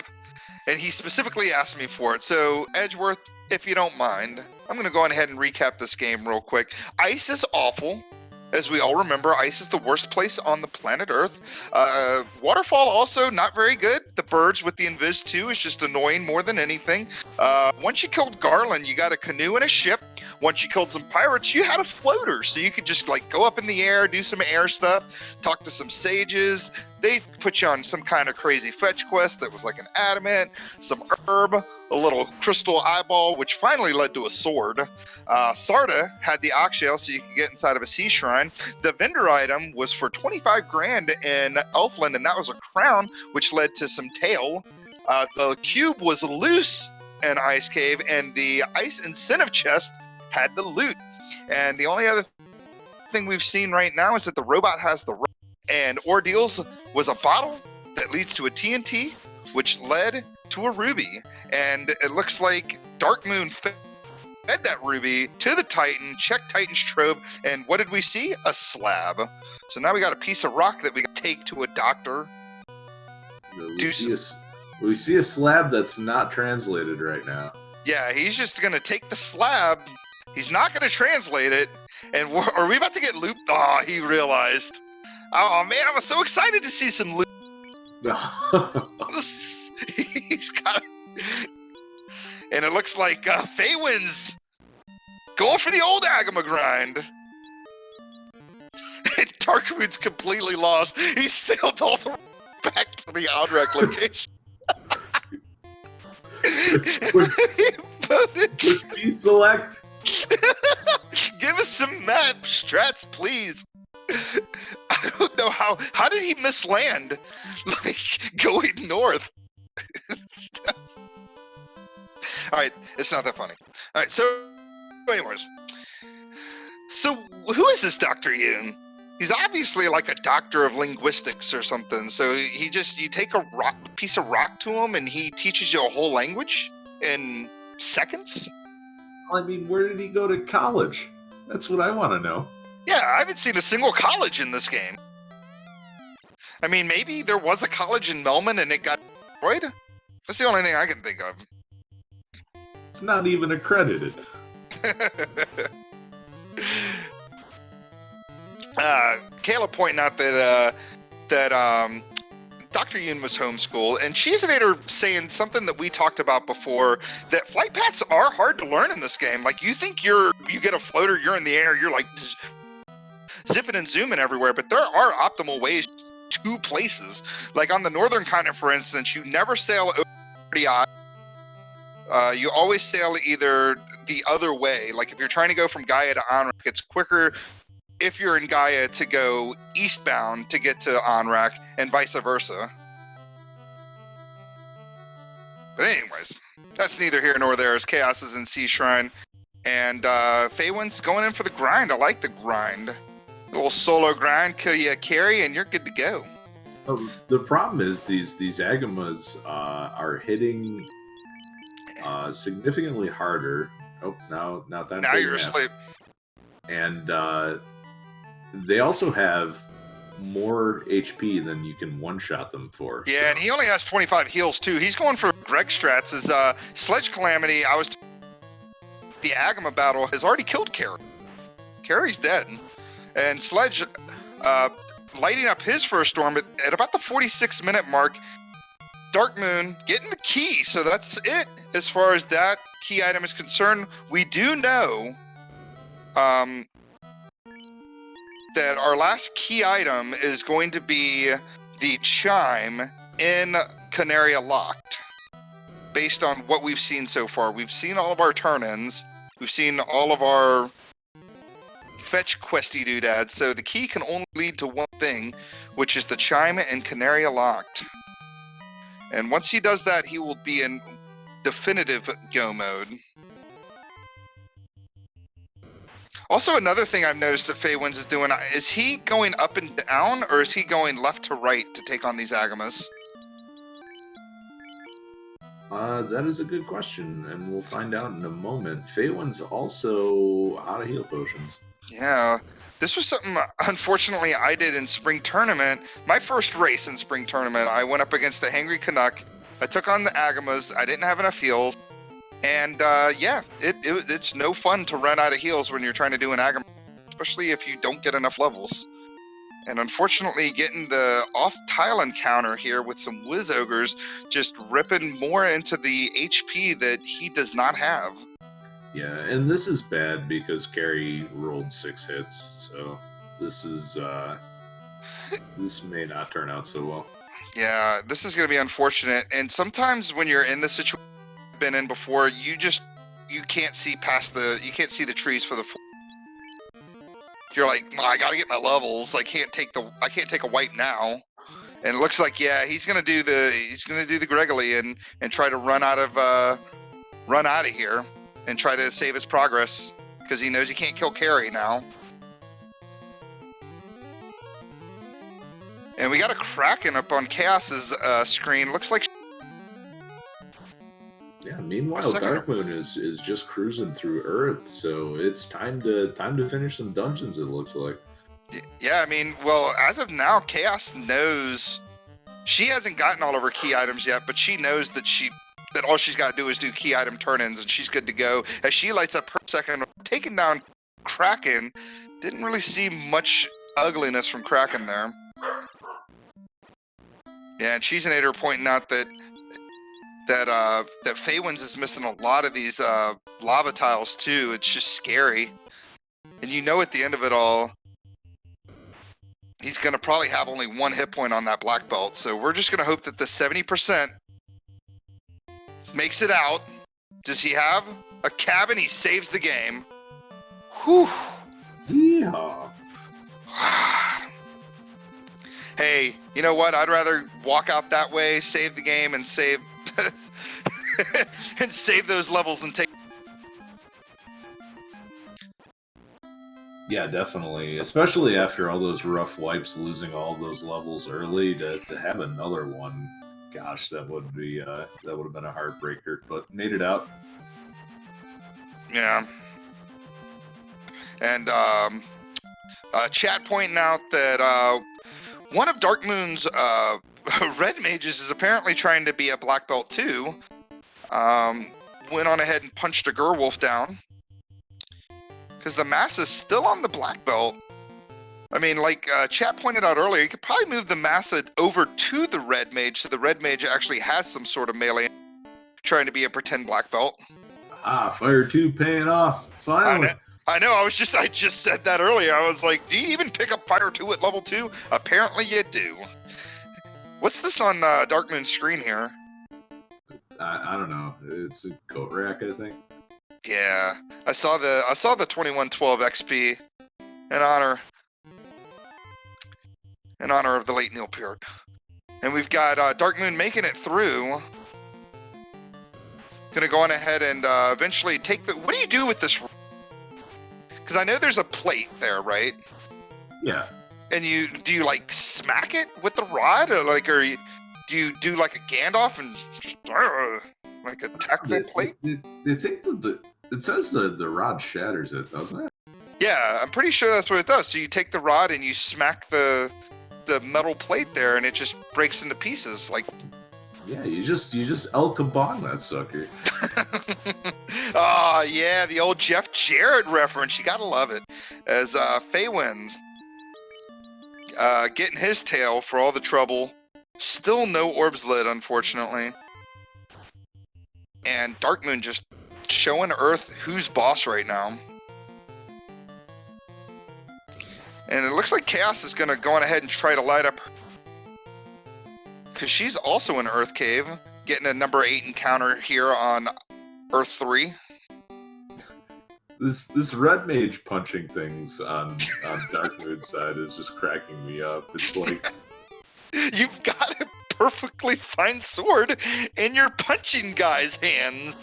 S1: and he specifically asked me for it. So, Edgeworth, if you don't mind, I'm going to go ahead and recap this game real quick. Ice is awful. As we all remember, ice is the worst place on the planet Earth. Waterfall also not very good. The birds with the Invis 2 is just annoying more than anything. Once you killed Garland, you got a canoe and a ship. Once you killed some pirates, you had a floater. So you could just like go up in the air, do some air stuff, talk to some sages. They put you on some kind of crazy fetch quest that was like an adamant, some herb, a little crystal eyeball, which finally led to a sword. Sarda had the oxshell so you could get inside of a sea shrine. The vendor item was for 25 grand in Elfland, and that was a crown, which led to some tail. The cube was loose in Ice Cave, and the ice incentive chest had the loot. And the only other thing we've seen right now is that the robot has the rope, and Ordeals was a bottle that leads to a TNT, which led to a ruby. And it looks like Dark Moon fed that ruby to the Titan, checked Titan's trove, and what did we see? A slab. So now we got a piece of rock that we can take to a doctor.
S2: We see a slab that's not translated right now.
S1: Yeah, he's just going to take the slab. He's not going to translate it. And are we about to get looped? Oh, he realized. Oh, man, I was so excited to see some loot. He's got it. And it looks like Faywin's going for the old Agama grind. And Darkmoon's completely lost. He sailed all the way back to the Onrek location.
S2: Push B select.
S1: Give us some map strats, please. I don't know how did he misland? Like going north. All right, it's not that funny. All right, so anyways, so who is this Dr. Yoon? He's obviously like a doctor of linguistics or something. So you take a piece of rock to him and he teaches you a whole language in seconds?
S2: I mean, where did he go to college? That's what I want to know.
S1: Yeah, I haven't seen a single college in this game. I mean, maybe there was a college in Melman and it got destroyed? That's the only thing I can think of.
S2: It's not even accredited.
S1: Kayla pointing out that Dr. Yoon was homeschooled, and Cheesenator saying something that we talked about before, that flight paths are hard to learn in this game. Like, you think you get a floater, you're in the air, you're like zipping and zooming everywhere, but there are optimal ways to places. Like on the northern continent, for instance, you never sail over the eye. You always sail either the other way. Like if you're trying to go from Gaia to Onrak, it's quicker if you're in Gaia to go eastbound to get to Onrak, and vice versa. But anyways, that's neither here nor there, as Chaos is in Sea Shrine. And Faywin's going in for the grind. I like the grind. A little solo grind, kill you a carry, and you're good to go.
S2: The problem is these Agamas are hitting significantly harder. Oh, now
S1: you're asleep.
S2: And they also have more HP than you can one-shot them for.
S1: Yeah,
S2: so.
S1: and he only has 25 heals too. He's going for Greg strats. His Sledge Calamity, the Agama battle has already killed Carrie. Carrie's dead. And Sledge lighting up his first storm at about the 46-minute mark. Dark Moon getting the key, so that's it as far as that key item is concerned. We do know that our last key item is going to be the Chime in Canaria Locked. Based on what we've seen so far, we've seen all of our turn-ins, we've seen all of our fetch questy doodads, so the key can only lead to one thing, which is the Chime and Canaria Locked. And once he does that, he will be in definitive go mode. Also, another thing I've noticed that Feywinds is doing, is he going up and down, or is he going left to right to take on these Agamas?
S2: That is a good question, and we'll find out in a moment. Feywinds also out of heal potions.
S1: Yeah, this was something, unfortunately, I did in Spring Tournament. My first race in Spring Tournament, I went up against the Hangry Canuck. I took on the Agamas. I didn't have enough heals. And, yeah, it's no fun to run out of heals when you're trying to do an Agama, especially if you don't get enough levels. And unfortunately, getting the off-tile encounter here with some Whiz Ogres just ripping more into the HP that he does not have.
S2: Yeah, and this is bad because Carrie rolled 6 hits, so this is this may not turn out so well.
S1: Yeah, this is going to be unfortunate. And sometimes when you're in the situation you've been in before, you can't see past you can't see the trees for the. You're like, well, I got to get my levels. I can't take a wipe now. And it looks like, yeah, he's going to do the Gregory and try to run out of here. And try to save his progress because he knows he can't kill Carrie now. And we got a Kraken up on Chaos's screen. Looks like.
S2: Yeah. Meanwhile, Darkmoon is just cruising through Earth, so it's time to finish some dungeons. It looks like.
S1: Yeah, I mean, well, as of now, Chaos knows she hasn't gotten all of her key items yet, but she knows that all she's got to do is do key item turn-ins, and she's good to go. As she lights up her second, taking down Kraken, didn't really see much ugliness from Kraken there. Yeah, and Cheesinator pointing out that Feywinds is missing a lot of these lava tiles too. It's just scary, and you know at the end of it all, he's gonna probably have only one hit point on that black belt. So we're just gonna hope that the 70%. Makes it out. Does he have a cabin? He saves the game. Whew.
S2: Yeah.
S1: Hey, you know what? I'd rather walk out that way, save the game, and save and save those levels than take.
S2: Yeah, definitely. Especially after all those rough wipes, losing all those levels early, to have another one. Gosh, that would have been a heartbreaker, but made it out.
S1: Yeah. And chat pointing out that one of Darkmoon's red mages is apparently trying to be a black belt too. Went on ahead and punched a Gerwolf down because the mass is still on the black belt. I mean, like chat pointed out earlier, you could probably move the Massa over to the Red Mage, so the Red Mage actually has some sort of melee trying to be a pretend black belt.
S2: Fire 2 paying off, finally.
S1: I know, I just said that earlier. I was like, do you even pick up Fire 2 at level 2? Apparently you do. What's this on Darkmoon's screen here?
S2: I don't know. It's a coat rack, I think.
S1: Yeah, I saw the 2112 XP in honor of the late Neil Peart. And we've got Darkmoon making it through. Gonna go on ahead and eventually take the. What do you do with this? Because I know there's a plate there, right?
S2: Yeah.
S1: And do you like smack it with the rod, or like, do you do like a Gandalf and just like attack that plate?
S2: They think that it says the rod shatters it, doesn't it?
S1: Yeah, I'm pretty sure that's what it does. So you take the rod and you smack the the metal plate there, and it just breaks into pieces. Like,
S2: Yeah, you just El Kabong that sucker.
S1: oh yeah, the old Jeff Jarrett reference. You gotta love it. As Faye wins, getting his tail for all the trouble. Still no orbs lit, unfortunately. And Dark Moon just showing Earth who's boss right now. And it looks like Chaos is going to go on ahead and try to light up, because she's also in Earth Cave, getting a number 8 encounter here on Earth 3.
S2: This red mage punching things on Dark Moon's side is just cracking me up. It's like,
S1: You've got a perfectly fine sword in your punching guy's hands.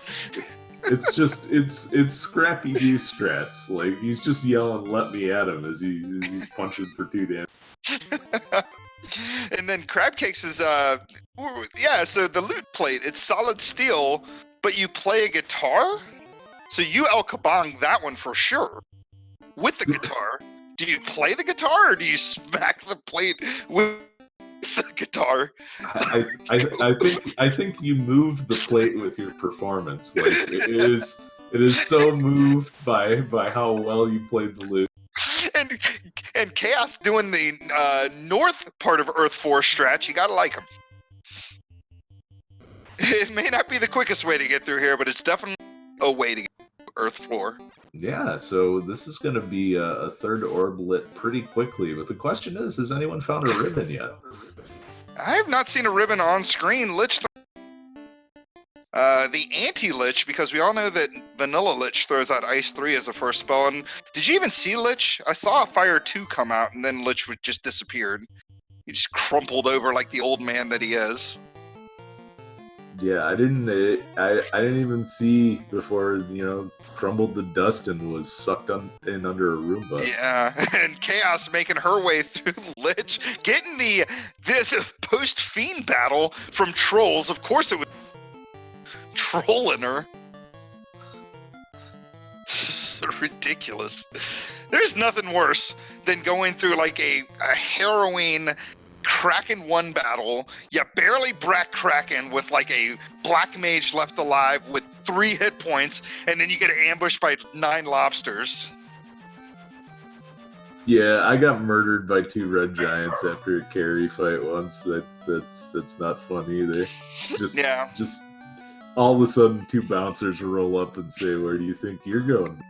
S2: it's Scrappy Doo strats. Like, he's just yelling, "Let me at him," as he's punching for 2 damage.
S1: And then Crab Cakes is yeah, so the loot plate, it's solid steel, but you play a guitar? So you El Kabong that one for sure. With the guitar. Do you play the guitar, or do you smack the plate with the guitar?
S2: I think you move the plate with your performance. Like, it is so moved by how well you played the lute.
S1: And Chaos doing the north part of Earth 4 stretch. You gotta like him. It may not be the quickest way to get through here, but it's definitely a way to get through Earth 4.
S2: Yeah, so this is going to be a third orb lit pretty quickly. But the question is, has anyone found a ribbon yet?
S1: I have not seen a ribbon on screen. Lich, the anti-Lich, because we all know that Vanilla Lich throws out Ice 3 as a first spell. And did you even see Lich? I saw a Fire 2 come out, and then Lich just disappeared. He just crumpled over like the old man that he is.
S2: Yeah, I didn't even see before, crumbled to dust and was sucked in under a Roomba.
S1: Yeah, and Chaos making her way through Lich, getting the post-Fiend battle from Trolls. Of course it was trolling her. This is ridiculous. There's nothing worse than going through like a harrowing Kraken 1 battle. You barely brack Kraken with like a black mage left alive with 3 hit points, and then you get ambushed by 9 lobsters.
S2: Yeah, I got murdered by 2 red giants after a carry fight once. That's not fun either. Just all of a sudden 2 bouncers roll up and say, "Where do you think you're going?"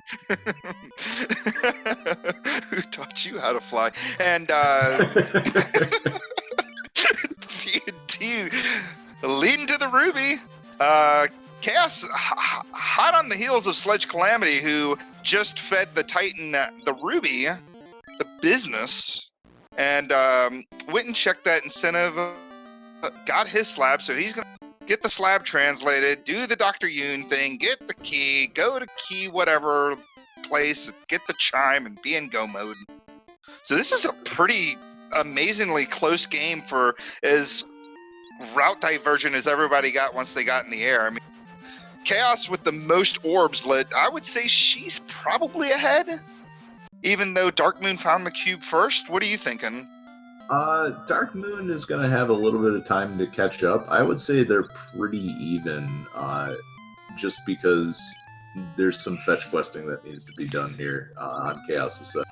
S1: Who taught you how to fly? And leading to the Ruby, Chaos hot on the heels of Sledge Calamity, who just fed the Titan the Ruby, the business, and went and checked that incentive, got his slab, so he's gonna get the slab translated, do the Dr. Yoon thing, get the key, go to key whatever place, get the chime, and be in go mode. So this is a pretty amazingly close game for as route divergent as everybody got once they got in the air. I mean, Chaos with the most orbs lit, I would say she's probably ahead, even though Dark Moon found the cube first. What are you thinking?
S2: Dark Moon is going to have a little bit of time to catch up. I would say they're pretty even, just because there's some fetch questing that needs to be done here on Chaos' side.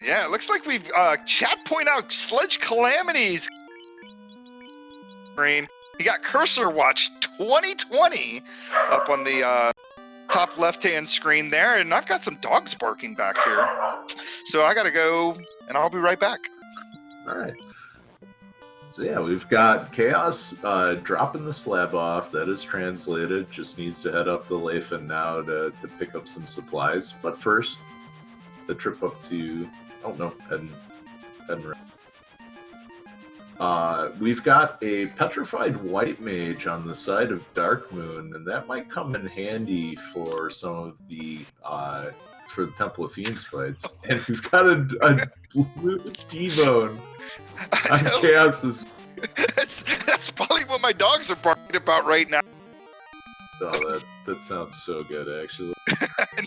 S1: Yeah, it looks like we've chat point out Sledge Calamities. Screen. You got Cursor Watch 2020 up on the top left-hand screen there, and I've got some dogs barking back here. So I got to go, and I'll be right back.
S2: All right. So yeah, we've got Chaos dropping the slab off. That is translated. Just needs to head up the Lathan now to pick up some supplies. But first, the trip up to... Oh, no. Penrith. We've got a Petrified White Mage on the side of Dark Moon, and that might come in handy for some of the... for the Temple of Fiends fights. And we've got a blue T-Bone on Chaos's.
S1: That's probably what my dogs are barking about right now.
S2: Oh, that sounds so good, actually.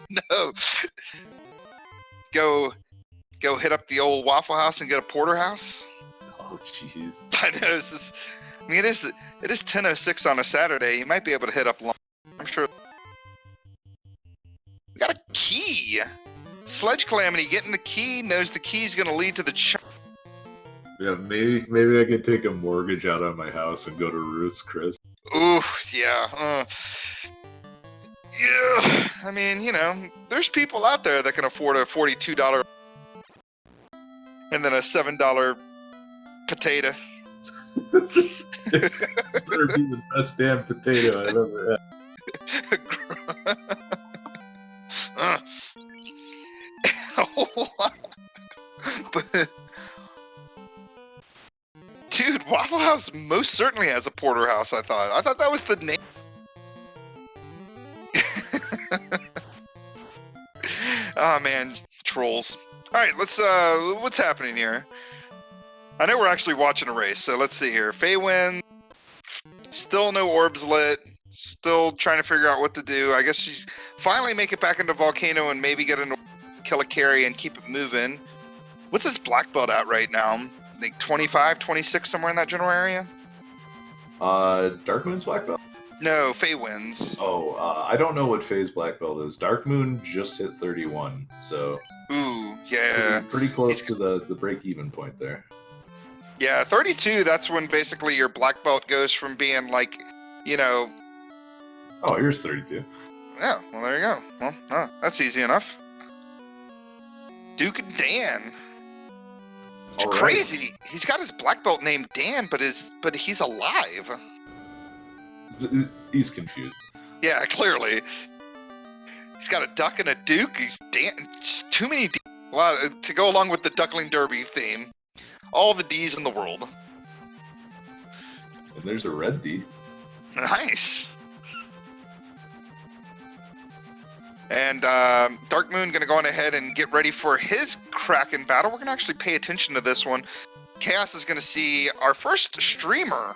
S1: No. Go hit up the old Waffle House and get a porterhouse.
S2: Oh, jeez.
S1: I know this is. I mean, it is 10:06 on a Saturday. You might be able to hit up long. I'm sure. We got a key. Sledge Calamity getting the key, knows the key's going to lead to the
S2: Yeah, maybe I could take a mortgage out on my house and go to Ruth's, Chris.
S1: Ooh, yeah. Yeah, I mean, you know, there's people out there that can afford a $42 and then a $7 potato.
S2: This better be the best damn potato I've ever had.
S1: But, dude, Waffle House most certainly has a porterhouse. I thought that was the name. Oh man, trolls. All right, let's. What's happening here? I know we're actually watching a race, so let's see here. Faye wins. Still no orbs lit. Still trying to figure out what to do. I guess she's finally make it back into Volcano and maybe get an kill a carry and keep it moving. What's this black belt at right now? Like 25, 26, somewhere in that general area?
S2: Dark Moon's black belt?
S1: No, Faye wins.
S2: Oh, I don't know what Faye's black belt is. Dark Moon just hit 31, so...
S1: Ooh, yeah.
S2: Pretty close to the break-even point there.
S1: Yeah, 32, that's when basically your black belt goes from being like, you know...
S2: Oh, here's 32.
S1: Yeah, well, there you go. Well, that's easy enough. Duke and Dan. It's
S2: All
S1: crazy. Right. He's got his black belt named Dan, but he's alive.
S2: He's confused.
S1: Yeah, clearly. He's got a duck and a duke. He's Dan. Just too many D. A lot to go along with the Duckling Derby theme. All the D's in the world.
S2: And there's a red D.
S1: Nice. And Dark Moon going to go on ahead and get ready for his Kraken battle. We're going to actually pay attention to this one. Chaos is going to see our first streamer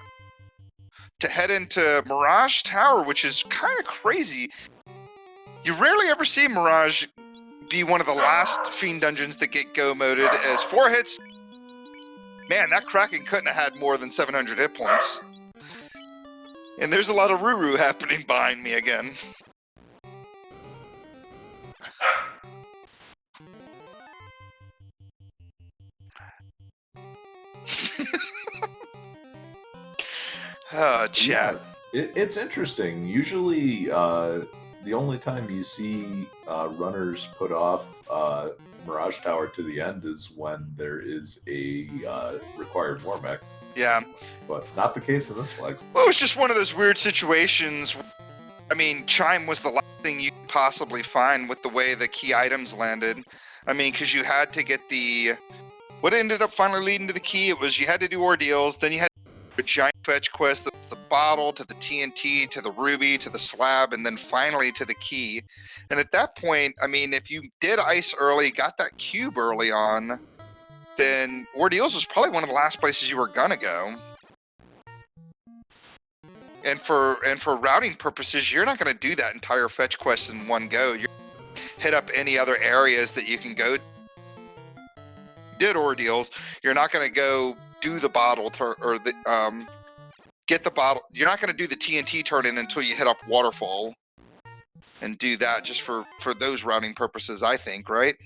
S1: to head into Mirage Tower, which is kind of crazy. You rarely ever see Mirage be one of the last Fiend dungeons that get go-moded as 4 hits. Man, that Kraken couldn't have had more than 700 hit points. And there's a lot of Ruru happening behind me again. Chat.
S2: Yeah, it's interesting. Usually, the only time you see runners put off Mirage Tower to the end is when there is a required war mech.
S1: Yeah.
S2: But not the case in this flag.
S1: Well, it was just one of those weird situations. I mean, Chime was the last thing you could possibly find with the way the key items landed. I mean, because you had to get the... What ended up finally leading to the key, it was you had to do ordeals, then you had a giant fetch quest, the bottle, to the TNT, to the ruby, to the slab, and then finally to the key. And at that point, I mean, if you did ice early, got that cube early on, then ordeals was probably one of the last places you were gonna go. And for routing purposes, you're not gonna do that entire fetch quest in one go. You're gonna hit up any other areas that you can go. Did ordeals, you're not gonna go do the bottle or the get the bottle. You're not going to do the TNT turn in until you hit up Waterfall and do that just for those routing purposes, I think, right?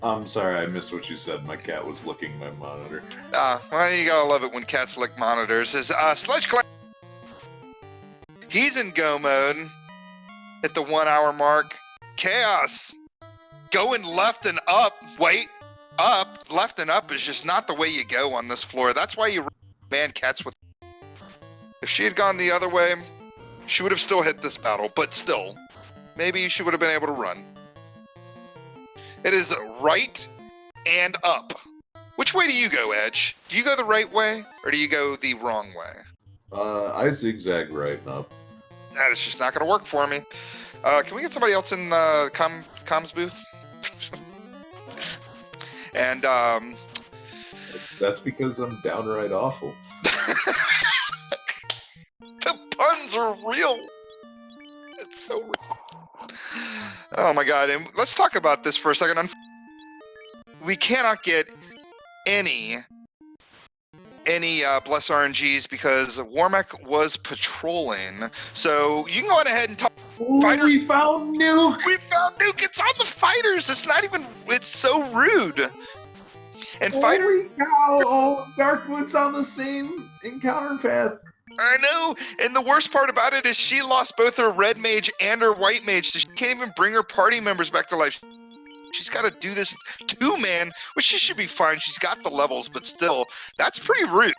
S2: I'm sorry, I missed what you said. My cat was licking my monitor.
S1: Well, you gotta love it when cats lick monitors. Is Sledge Clan. He's in go mode at the 1 hour mark. Chaos going left and up. Wait, up, left and up is just not the way you go on this floor. That's why you ban cats with. If she had gone the other way, she would have still hit this battle, but still, maybe she would have been able to run. It is right and up. Which way do you go, Edge? Do you go the right way, or do you go the wrong way?
S2: I zigzag right and up.
S1: That is just not going to work for me. Can we get somebody else in comms booth? And
S2: that's because I'm downright awful.
S1: The puns are real. It's so real. Oh my god! And let's talk about this for a second. We cannot get any any Bless RNGs because Warmech was patrolling. So you can go on ahead and talk.
S2: Ooh,
S1: Fighters-
S2: we found Nuke!
S1: We found Nuke. It's on the fighters. It's not even. It's so rude. And fighter.
S2: Holy cow! Oh, Darkwood's on the same encounter path.
S1: I know. And the worst part about it is she lost both her red mage and her white mage, so she can't even bring her party members back to life. She's got to do this 2-man, which she should be fine. She's got the levels, but still, that's pretty rude.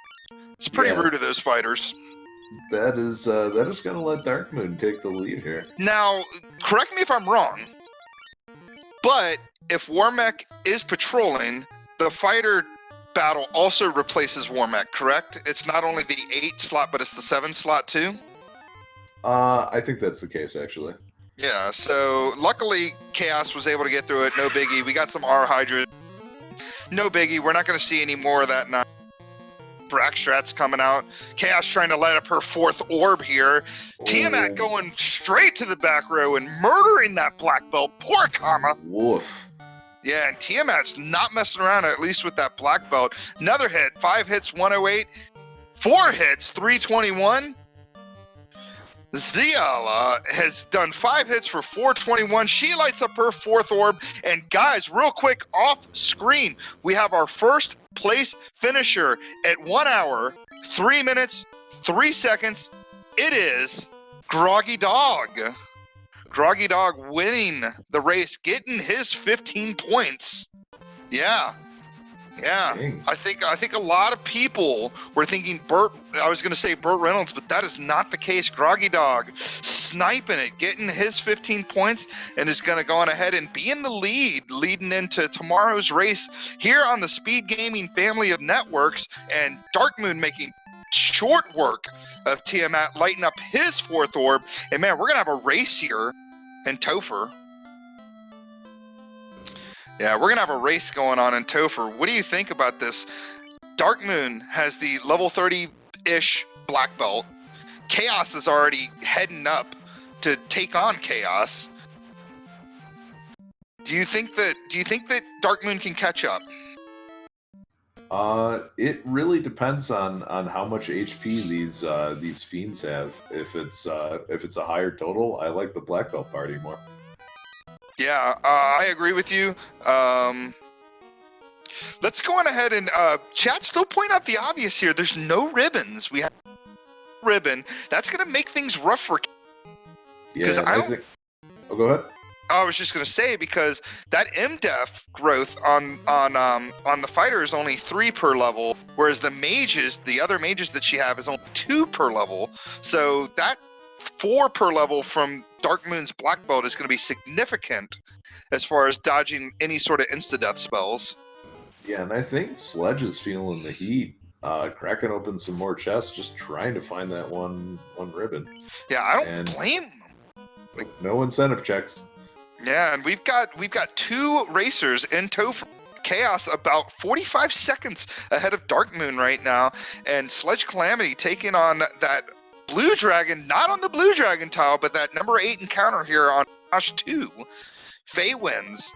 S1: It's pretty rude of those fighters.
S2: That is going to let Darkmoon take the lead here.
S1: Now, correct me if I'm wrong, but if Warmech is patrolling, the fighter battle also replaces Warmech, correct? It's not only the 8 slot, but it's the 7 slot too?
S2: I think that's the case, actually.
S1: Yeah, so luckily Chaos was able to get through it, no biggie. We got some R Hydra. No biggie, we're not going to see any more of that now. Brackstrat's coming out. Chaos trying to light up her 4th orb here. Tiamat going straight to the back row and murdering that black belt. Poor Karma.
S2: Woof.
S1: Yeah, and Tiamat's not messing around, at least with that black belt. Another hit, 5 hits, 108. 4 hits, 321. Ziala has done 5 hits for 421. She lights up her 4th orb. And guys, real quick, off screen, we have our first place finisher at 1 hour, 3 minutes, 3 seconds. It is Groggy Dog. Groggy Dog winning the race, getting his 15 points. Yeah.
S2: Dang.
S1: I think a lot of people were thinking I was going to say Burt Reynolds, but that is not the case. Groggy Dog sniping it, getting his 15 points, and is going to go on ahead and be in the lead leading into tomorrow's race here on the Speed Gaming family of networks, and Darkmoon making short work of Tiamat lighting up his 4th orb. And man, we're going to have a race here in Topher. Yeah, we're going to have a race going on in Topher. What do you think about this? Darkmoon has the level 30-ish black belt. Chaos is already heading up to take on Chaos. Do you think that Darkmoon can catch up?
S2: It really depends on how much HP these fiends have. If it's a higher total, I like the black belt party more.
S1: Yeah, I agree with you. Let's go on ahead and chat. Still point out the obvious here. There's no ribbons. We have a ribbon. That's going to make things rough for.
S2: Yeah, I think. Oh, go ahead.
S1: I was just going to say, because that MDEF growth on the fighter is only 3 per level, whereas the other mages that she have is only 2 per level. So that 4 per level from Darkmoon's black belt is going to be significant as far as dodging any sort of insta-death spells.
S2: Yeah, and I think Sledge is feeling the heat, cracking open some more chests, just trying to find that one ribbon.
S1: Yeah, I don't blame him.
S2: No incentive checks.
S1: Yeah, and we've got 2 racers in tow for Chaos about 45 seconds ahead of Darkmoon right now, and Sledge Calamity taking on that Blue Dragon, not on the Blue Dragon tile, but that number 8 encounter here on Josh 2. Faye wins.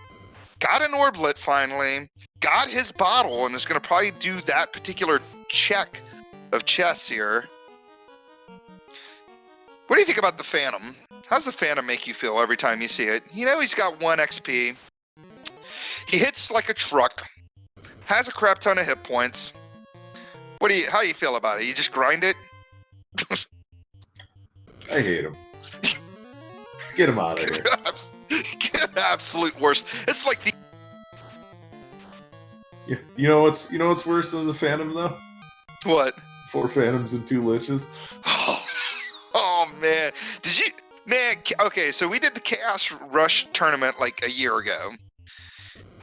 S1: Got an Orblet finally. Got his bottle, and is going to probably do that particular check of chess here. What do you think about the Phantom? How's the Phantom make you feel every time you see it? You know he's got 1 XP. He hits like a truck. Has a crap ton of hit points. How do you feel about it? You just grind it?
S2: I hate him. Get him out of here.
S1: Get the absolute worst. It's like the.
S2: You know what's worse than the Phantom though?
S1: What?
S2: 4 Phantoms and 2 Liches.
S1: Oh man, did you? Man, okay, so we did the Chaos Rush tournament like a year ago,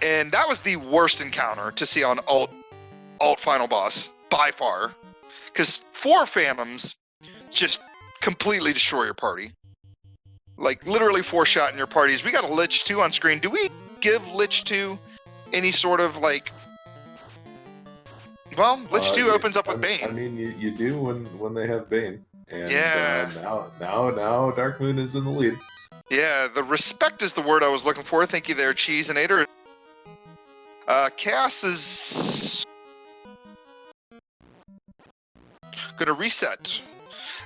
S1: and that was the worst encounter to see on alt final boss by far, because 4 Phantoms just completely destroy your party. Like literally 4-shot in your parties. We got a Lich 2 on screen. Do we give Lich 2 any sort of like? Well, Lich 2 opens up with Bane.
S2: I mean, you do when they have Bane. And
S1: yeah.
S2: Now Darkmoon is in the lead.
S1: Yeah, the respect is the word I was looking for. Thank you there, Cheeseinator. Chaos is gonna reset.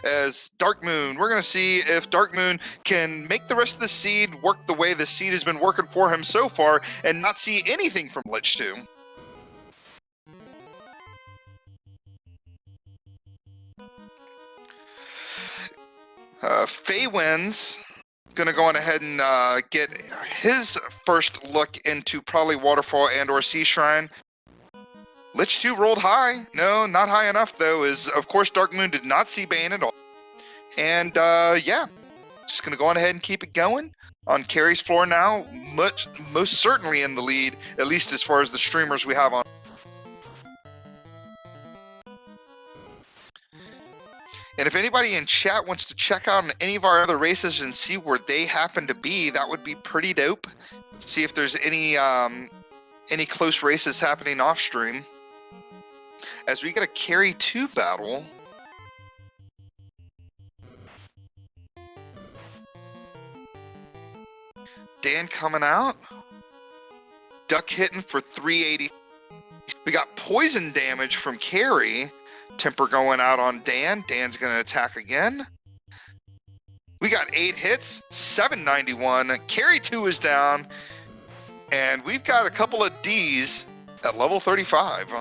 S1: As Dark Moon, we're gonna see if Dark Moon can make the rest of the seed work the way the seed has been working for him so far and not see anything from Lich 2. Feywin's gonna go on ahead and get his first look into probably Waterfall and or Sea Shrine. Lich 2 rolled high. No, not high enough though, is of course Dark Moon did not see Bane at all. And yeah, just gonna go on ahead and keep it going on Carrie's floor now. Most certainly in the lead, at least as far as the streamers we have on. And if anybody in chat wants to check out any of our other races and see where they happen to be, that would be pretty dope. See if there's any close races happening off stream. As we get a Carry 2 battle. Dan coming out. Duck hitting for 380. We got poison damage from Carry. Temper going out on Dan. Dan's going to attack again. We got 8 hits, 791. Carry 2 is down. And we've got a couple of Ds at level 35.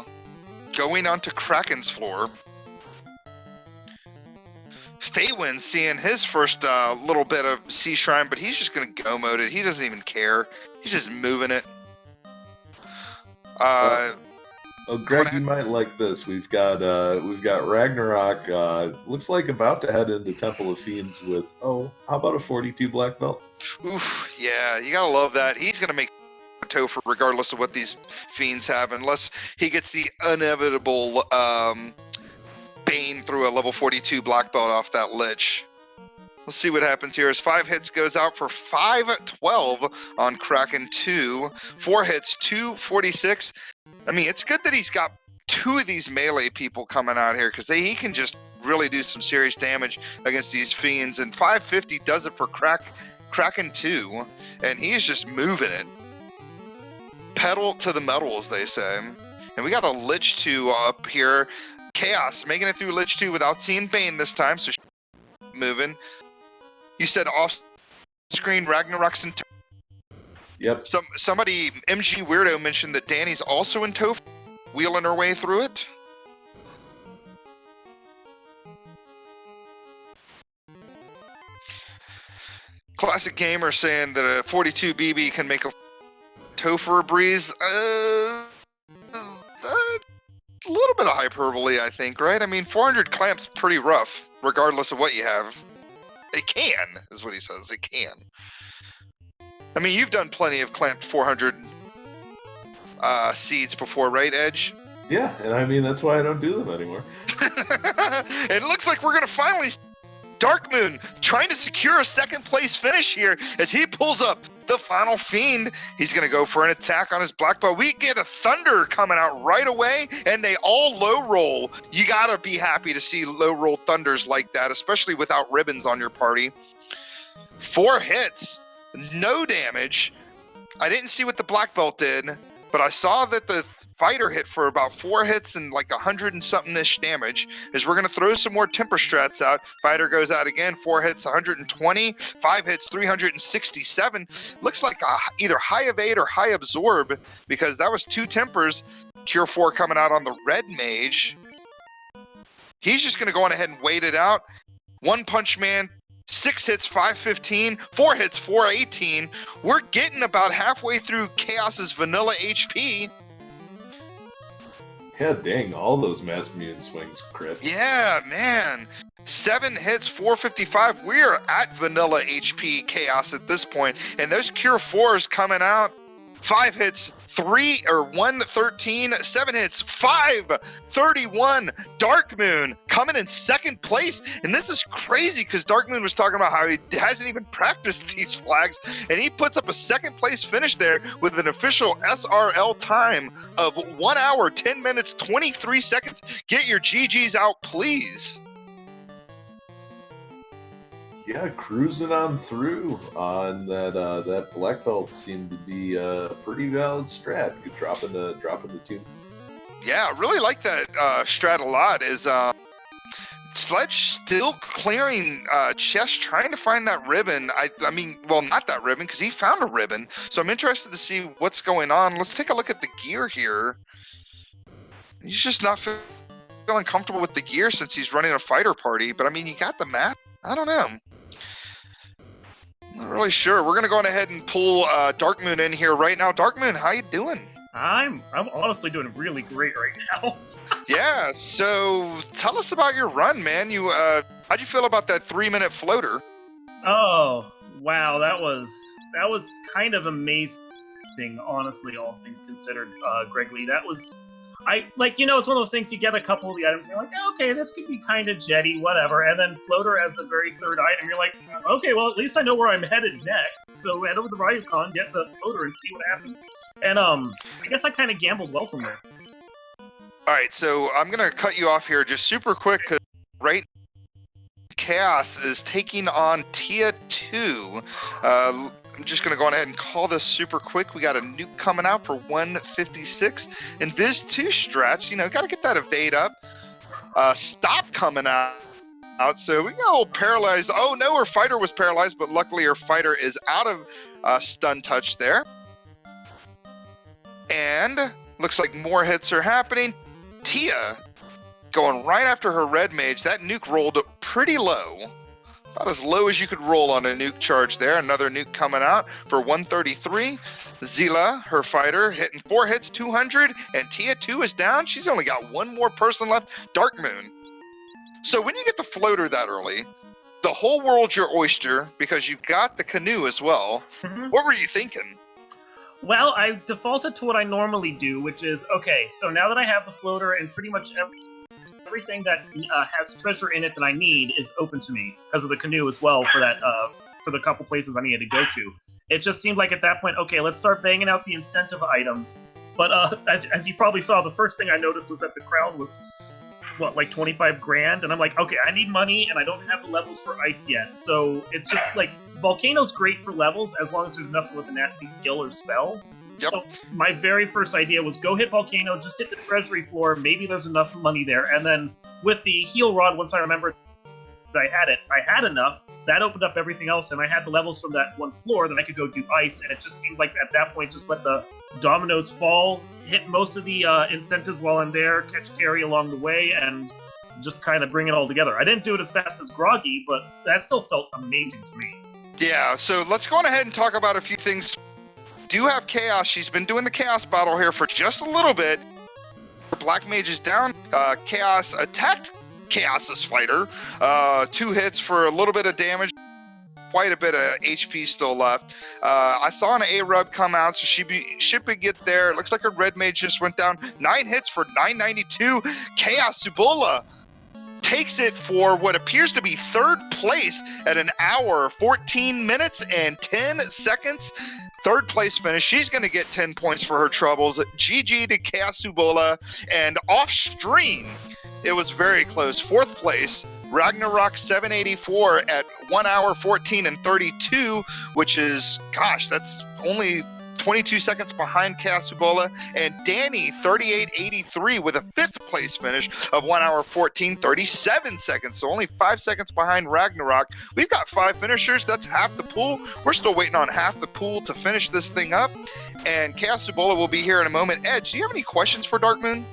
S1: Going on to Kraken's floor. Feywin seeing his first little bit of Sea Shrine, but he's just going to go mode it. He doesn't even care. He's just moving it.
S2: Oh, Greg, you might like this. We've got Ragnarok. Looks like about to head into Temple of Fiends with how about a 42 black belt?
S1: Oof, yeah, you gotta love that. He's gonna make Topher regardless of what these fiends have, unless he gets the inevitable Bane through a level 42 black belt off that Lich. Let's see what happens here. As 5 hits goes out for 512 on Kraken 2. 4 hits, 246. I mean, it's good that he's got 2 of these melee people coming out here because he can just really do some serious damage against these fiends. And 550 does it for Kraken 2, and he is just moving it. Pedal to the metal, as they say. And we got a Lich 2 up here. Chaos making it through Lich 2 without seeing Bane this time, so moving. You said off-screen Ragnarok's in
S2: Yep.
S1: Somebody, MG Weirdo, mentioned that Danny's also in Toph, wheeling her way through it. Classic Gamer saying that a 42 BB can make a Topher a breeze. A little bit of hyperbole, I think, right? I mean, 400 clamps pretty rough, regardless of what you have. It can, is what he says. It can. I mean, you've done plenty of clamped 400 seeds before, right, Edge?
S2: Yeah, and I mean, that's why I don't do them anymore.
S1: It looks like we're going to finally see Dark Moon trying to secure a second place finish here as he pulls up the final fiend. He's going to go for an attack on his black belt. We get a Thunder coming out right away, and they all low roll. You got to be happy to see low roll Thunders like that, especially without ribbons on your party. 4 hits. No damage. I didn't see what the black belt did, but I saw that the fighter hit for about 4 hits and like 100 and something-ish damage. As we're going to throw some more temper strats out. Fighter goes out again, 4 hits, 120, 5 hits, 367. Looks like either high evade or high absorb, because that was 2 tempers. Cure 4 coming out on the red mage. He's just going to go on ahead and wait it out. One Punch Man, 6 hits, 515, 4 hits, 418. We're getting about halfway through Chaos's vanilla HP.
S2: Yeah, dang, all those mass mutant swings crit.
S1: Yeah, man. 7 hits, 455. We're at vanilla HP Chaos at this point. And those Cure 4s coming out. 5 hits, 113, 7 hits, 531. Dark Moon coming in second place. And this is crazy because Dark Moon was talking about how he hasn't even practiced these flags. And he puts up a second place finish there with an official SRL time of 1 hour, 10 minutes, 23 seconds. Get your GGs out, please.
S2: Yeah, cruising on through on that black belt seemed to be a pretty valid strat. Dropping the 2.
S1: Yeah, I really like that strat a lot. Is Sledge still clearing chests, trying to find that ribbon. I mean, well, not that ribbon, because he found a ribbon. So I'm interested to see what's going on. Let's take a look at the gear here. He's just not feeling comfortable with the gear since he's running a fighter party. But I mean, you got the map. I don't know. Not really sure. We're gonna go on ahead and pull Darkmoon in here right now. Darkmoon, how you doing?
S3: I'm honestly doing really great right now.
S1: Yeah, so tell us about your run, man. How'd you feel about that 3-minute floater?
S3: Oh, wow, that was kind of amazing, honestly, all things considered, Greg Lee. That was, it's one of those things, you get a couple of the items, and you're like, okay, this could be kind of jetty, whatever, and then floater as the very third item, you're like, okay, well, at least I know where I'm headed next, so head over to Ryucon, get the floater, and see what happens. And, I guess I kind of gambled well from there.
S1: All right, so I'm going to cut you off here just super quick, because right Chaos is taking on Tia 2. I'm just going to go on ahead and call this super quick. We got a nuke coming out for 156. And Viz 2 strats, got to get that evade up. Stop coming out. So we got a little paralyzed. Oh, no, her fighter was paralyzed, but luckily her fighter is out of stun touch there. And looks like more hits are happening. Tia going right after her red mage. That nuke rolled pretty low. About as low as you could roll on a nuke charge there. Another nuke coming out for 133. Zila, her fighter, hitting 4 hits, 200. And Tia 2 is down. She's only got one more person left, Darkmoon. So when you get the floater that early, the whole world's your oyster because you've got the canoe as well. Mm-hmm. What were you thinking?
S3: Well, I defaulted to what I normally do, which is, okay, so now that I have the floater and pretty much everything that has treasure in it that I need is open to me because of the canoe as well for that for the couple places I needed to go to. It just seemed like at that point, okay, let's start banging out the incentive items. But as you probably saw, the first thing I noticed was that the crown was, like 25 grand? And I'm like, okay, I need money and I don't have the levels for ice yet. So it's just like, Volcano's great for levels as long as there's nothing with a nasty skill or spell. Yep. So my very first idea was go hit Volcano, just hit the treasury floor, maybe there's enough money there. And then with the heal rod, once I remembered that I had enough, that opened up everything else, and I had the levels from that one floor that I could go do ice, and it just seemed like at that point, just let the dominoes fall, hit most of the incentives while I'm there, catch carry along the way, and just kind of bring it all together. I didn't do it as fast as Groggy, but that still felt amazing to me.
S1: Yeah, so let's go on ahead and talk about a few things. Do have Chaos. She's been doing the Chaos battle here for just a little bit. Black Mage is down. Chaos attacked Chaos's fighter. 2 hits for a little bit of damage. Quite a bit of HP still left. I saw an A-Rub come out, so she should get there. It looks like her red mage just went down. 9 hits for 992. Chaos Subola takes it for what appears to be 3rd place at 1 hour, 14 minutes, and 10 seconds. 3rd place finish. She's going to get 10 points for her troubles. GG to Chaos Subola. And off stream, it was very close. 4th place, Ragnarok 784 at 1 hour, 14 and 32, which is, gosh, that's only 22 seconds behind Chaos Subola. And Danny 3883 with a 5th place finish of 1 hour, 14, 37 seconds. So only 5 seconds behind Ragnarok. We've got 5 finishers. That's half the pool. We're still waiting on half the pool to finish this thing up. And Chaos Subola will be here in a moment. Edge, do you have any questions for Darkmoon?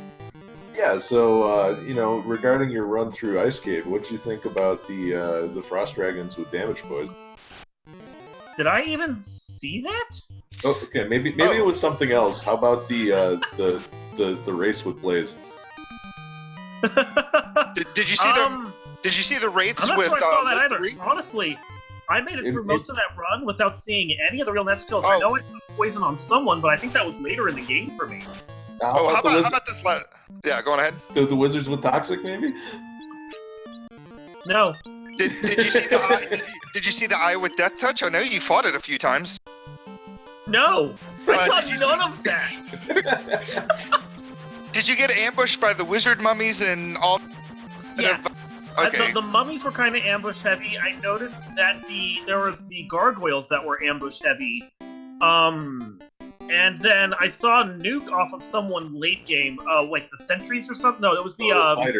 S2: Yeah, so, regarding your run through Ice Cave, what did you think about the Frost Dragons with damage poison?
S3: Did I even see that?
S2: Oh, okay, maybe it was something else. How about the race with Blaze?
S1: Did you see Did you see the wraiths
S3: I'm not
S1: with?
S3: sure I saw that either.
S1: 3?
S3: Honestly, I made it through most of that run without seeing any of the real net skills.
S1: Oh.
S3: I know I put poison on someone, but I think that was later in the game for me.
S1: How about this? Yeah, go on ahead.
S2: The wizards with toxic, maybe?
S3: No.
S1: Did you see the eye? Did you see the eye with death touch? I know you fought it a few times.
S3: No, I saw none of that.
S1: Did you get ambushed by the wizard mummies and all?
S3: Yeah.
S1: Okay.
S3: The mummies were kind of ambush heavy. I noticed that there was the gargoyles that were ambush heavy. And then I saw a nuke off of someone late game, like the sentries or something. No, it was the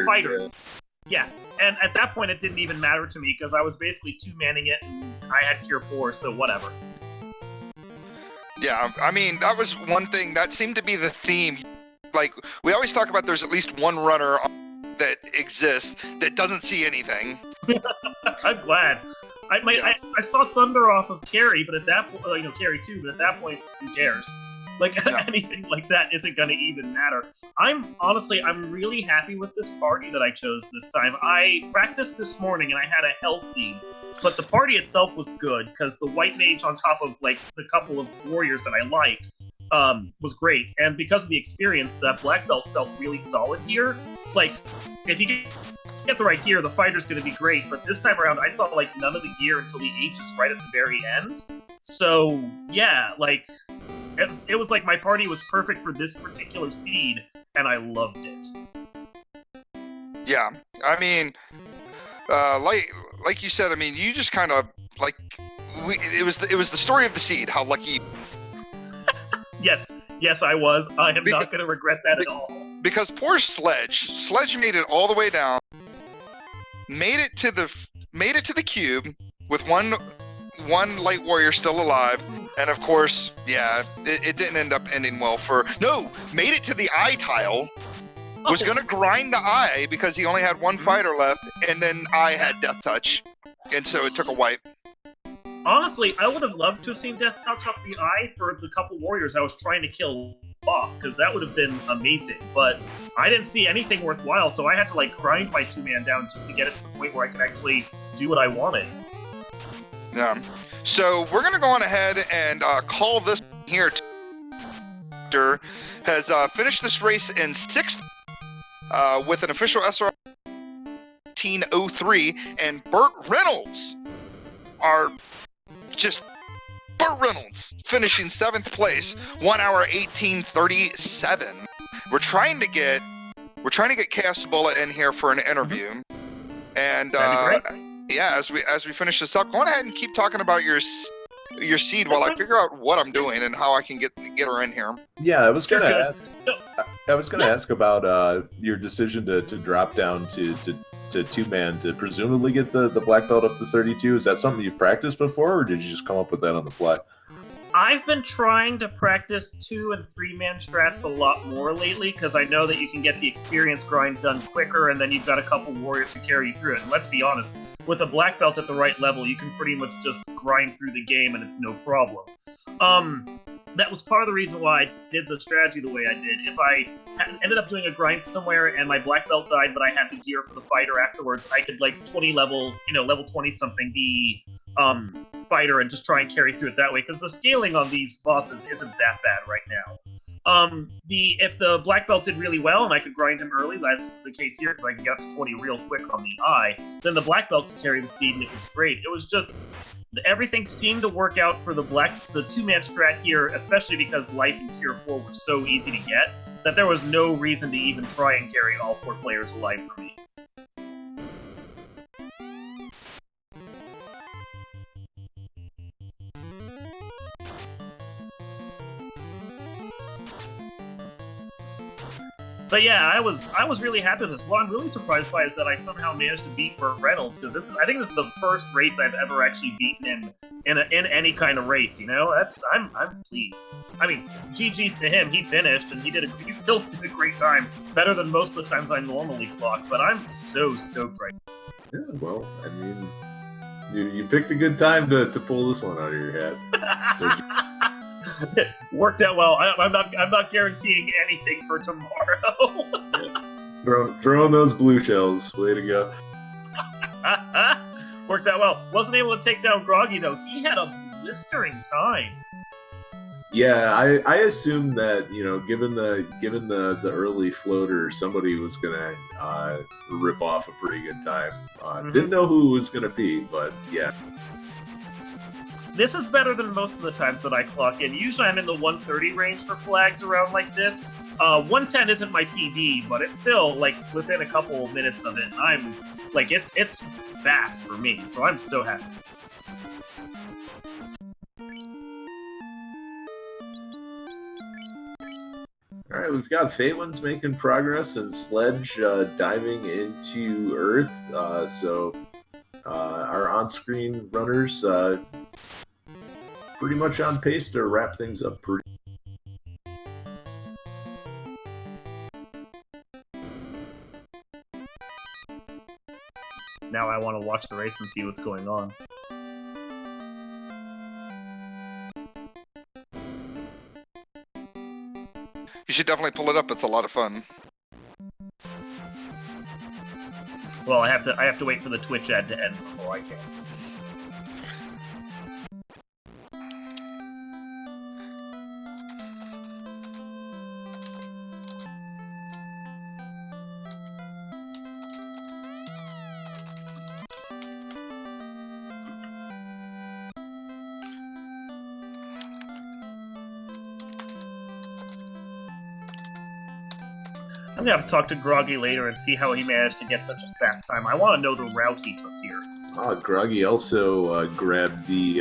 S3: fighters. Yeah, and at that point it didn't even matter to me because I was basically two-manning it and I had Cure 4, so whatever.
S1: Yeah, I mean, that was one thing that seemed to be the theme. Like, we always talk about there's at least one runner that exists that doesn't see anything.
S3: I'm glad. I saw Thunder off of Carry, but at that point, Carry 2, but at that point, who cares? Like,
S1: Yeah.
S3: anything like that isn't going to even matter. I'm really happy with this party that I chose this time. I practiced this morning and I had a Hell's Theme, but the party itself was good because the White Mage on top of, like, the couple of warriors that I like was great. And because of the experience, that Black Belt felt really solid here. Like, if you get the right gear, the fighter's going to be great, but this time around, I saw, like, none of the gear until the Aegis right at the very end. So, yeah, like, it was like my party was perfect for this particular seed, and I loved it.
S1: Yeah, I mean, like you said, I mean, you just kind of, like, it was the story of the seed, how lucky you...
S3: Yes, I was. I am not going to regret that at all.
S1: Because poor Sledge made it all the way down, made it to the cube with one light warrior still alive, and of course, yeah, it didn't end up ending well made it to the eye tile, was gonna grind the eye because he only had one fighter left, and then I had Death Touch, and so it took a wipe.
S3: Honestly, I would have loved to have seen Death Touch off the eye for the couple warriors I was trying to kill off, because that would have been amazing, but I didn't see anything worthwhile, so I had to, like, grind my two-man down just to get it to the point where I could actually do what I wanted.
S1: Yeah. So we're gonna go on ahead and call this here. Has finished this race in 6th with an official SR 1803, and Burt Reynolds finishing 7th place, 1 hour 18:37. We're trying to get Chaos Bullet in here for an interview, and yeah, as we finish this up, go on ahead and keep talking about your seed while I figure out what I'm doing and how I can get her in here.
S2: Yeah, I was gonna ask about your decision to drop down to two-man to presumably get the black belt up to 32. Is that something you've practiced before, or did you just come up with that on the fly?
S3: I've been trying to practice 2- and 3-man strats a lot more lately, because I know that you can get the experience grind done quicker, and then you've got a couple warriors to carry you through it. And let's be honest, with a black belt at the right level, you can pretty much just grind through the game and it's no problem. That was part of the reason why I did the strategy the way I did. If I ended up doing a grind somewhere and my black belt died, but I had the gear for the fighter afterwards, I could, like, level 20 something the fighter and just try and carry through it that way, because the scaling on these bosses isn't that bad right now. If the black belt did really well and I could grind him early, that's the case here, because I can get up to 20 real quick on the eye, then the black belt could carry the seed and it was great. It was just, everything seemed to work out for the two-man strat here, especially because Life and Cure 4 were so easy to get, that there was no reason to even try and carry all 4 players alive for me. But yeah, I was really happy with this. What I'm really surprised by is that I somehow managed to beat Burt Reynolds, because I think this is the first race I've ever actually beaten in any kind of race. You know, I'm pleased. I mean, GG's to him. He finished and he still did a great time, better than most of the times I normally clock. But I'm so stoked right now.
S2: Yeah, well, I mean, you picked a good time to pull this one out of your head. So,
S3: worked out well. I'm not guaranteeing anything for tomorrow.
S2: throwing those blue shells. Way to go.
S3: Worked out well. Wasn't able to take down Groggy though. He had a blistering time.
S2: Yeah, I assumed that, given the early floater, somebody was gonna rip off a pretty good time. Didn't know who it was gonna be, but yeah.
S3: This is better than most of the times that I clock in. Usually I'm in the 130 range for flags around like this. 110 isn't my PB, but it's still, like, within a couple of minutes of it. I'm, like, it's fast for me, so I'm so happy.
S2: All right, we've got Phaetlins making progress and Sledge diving into Earth. So our on-screen runners pretty much on pace to wrap things up pretty.
S3: Now I want to watch the race and see what's going on.
S1: You should definitely pull it up. It's a lot of fun.
S3: Well, I have to wait for the Twitch ad to end before I can. I'm gonna have to talk to Groggy later and see how he managed to get such a fast time. I want to know the route he took here.
S2: Groggy also grabbed the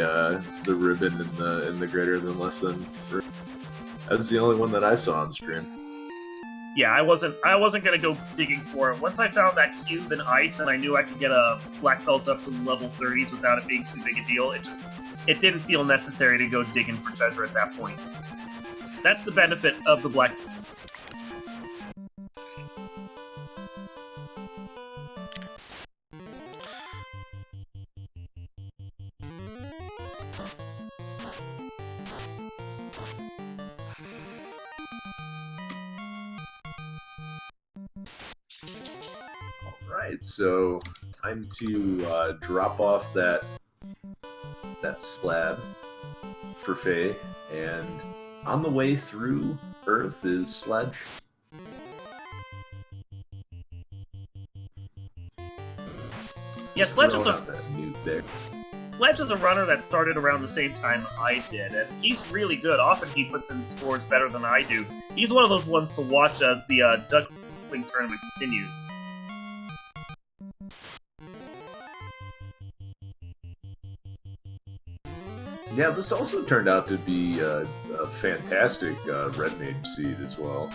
S2: ribbon in the greater than less than. That's the only one that I saw on stream.
S3: Yeah, I wasn't gonna go digging for it. Once I found that cube in ice and I knew I could get a black belt up to level 30s without it being too big a deal, it didn't feel necessary to go digging for treasure at that point. That's the benefit of the black.
S2: Alright, so time to drop off that slab for Faye, and on the way through Earth is Sledge.
S3: Yeah, Sledge is a runner that started around the same time I did, and he's really good. Often he puts in scores better than I do. He's one of those ones to watch as the Duckling tournament continues.
S2: Yeah, this also turned out to be a fantastic Red Mage seed as well.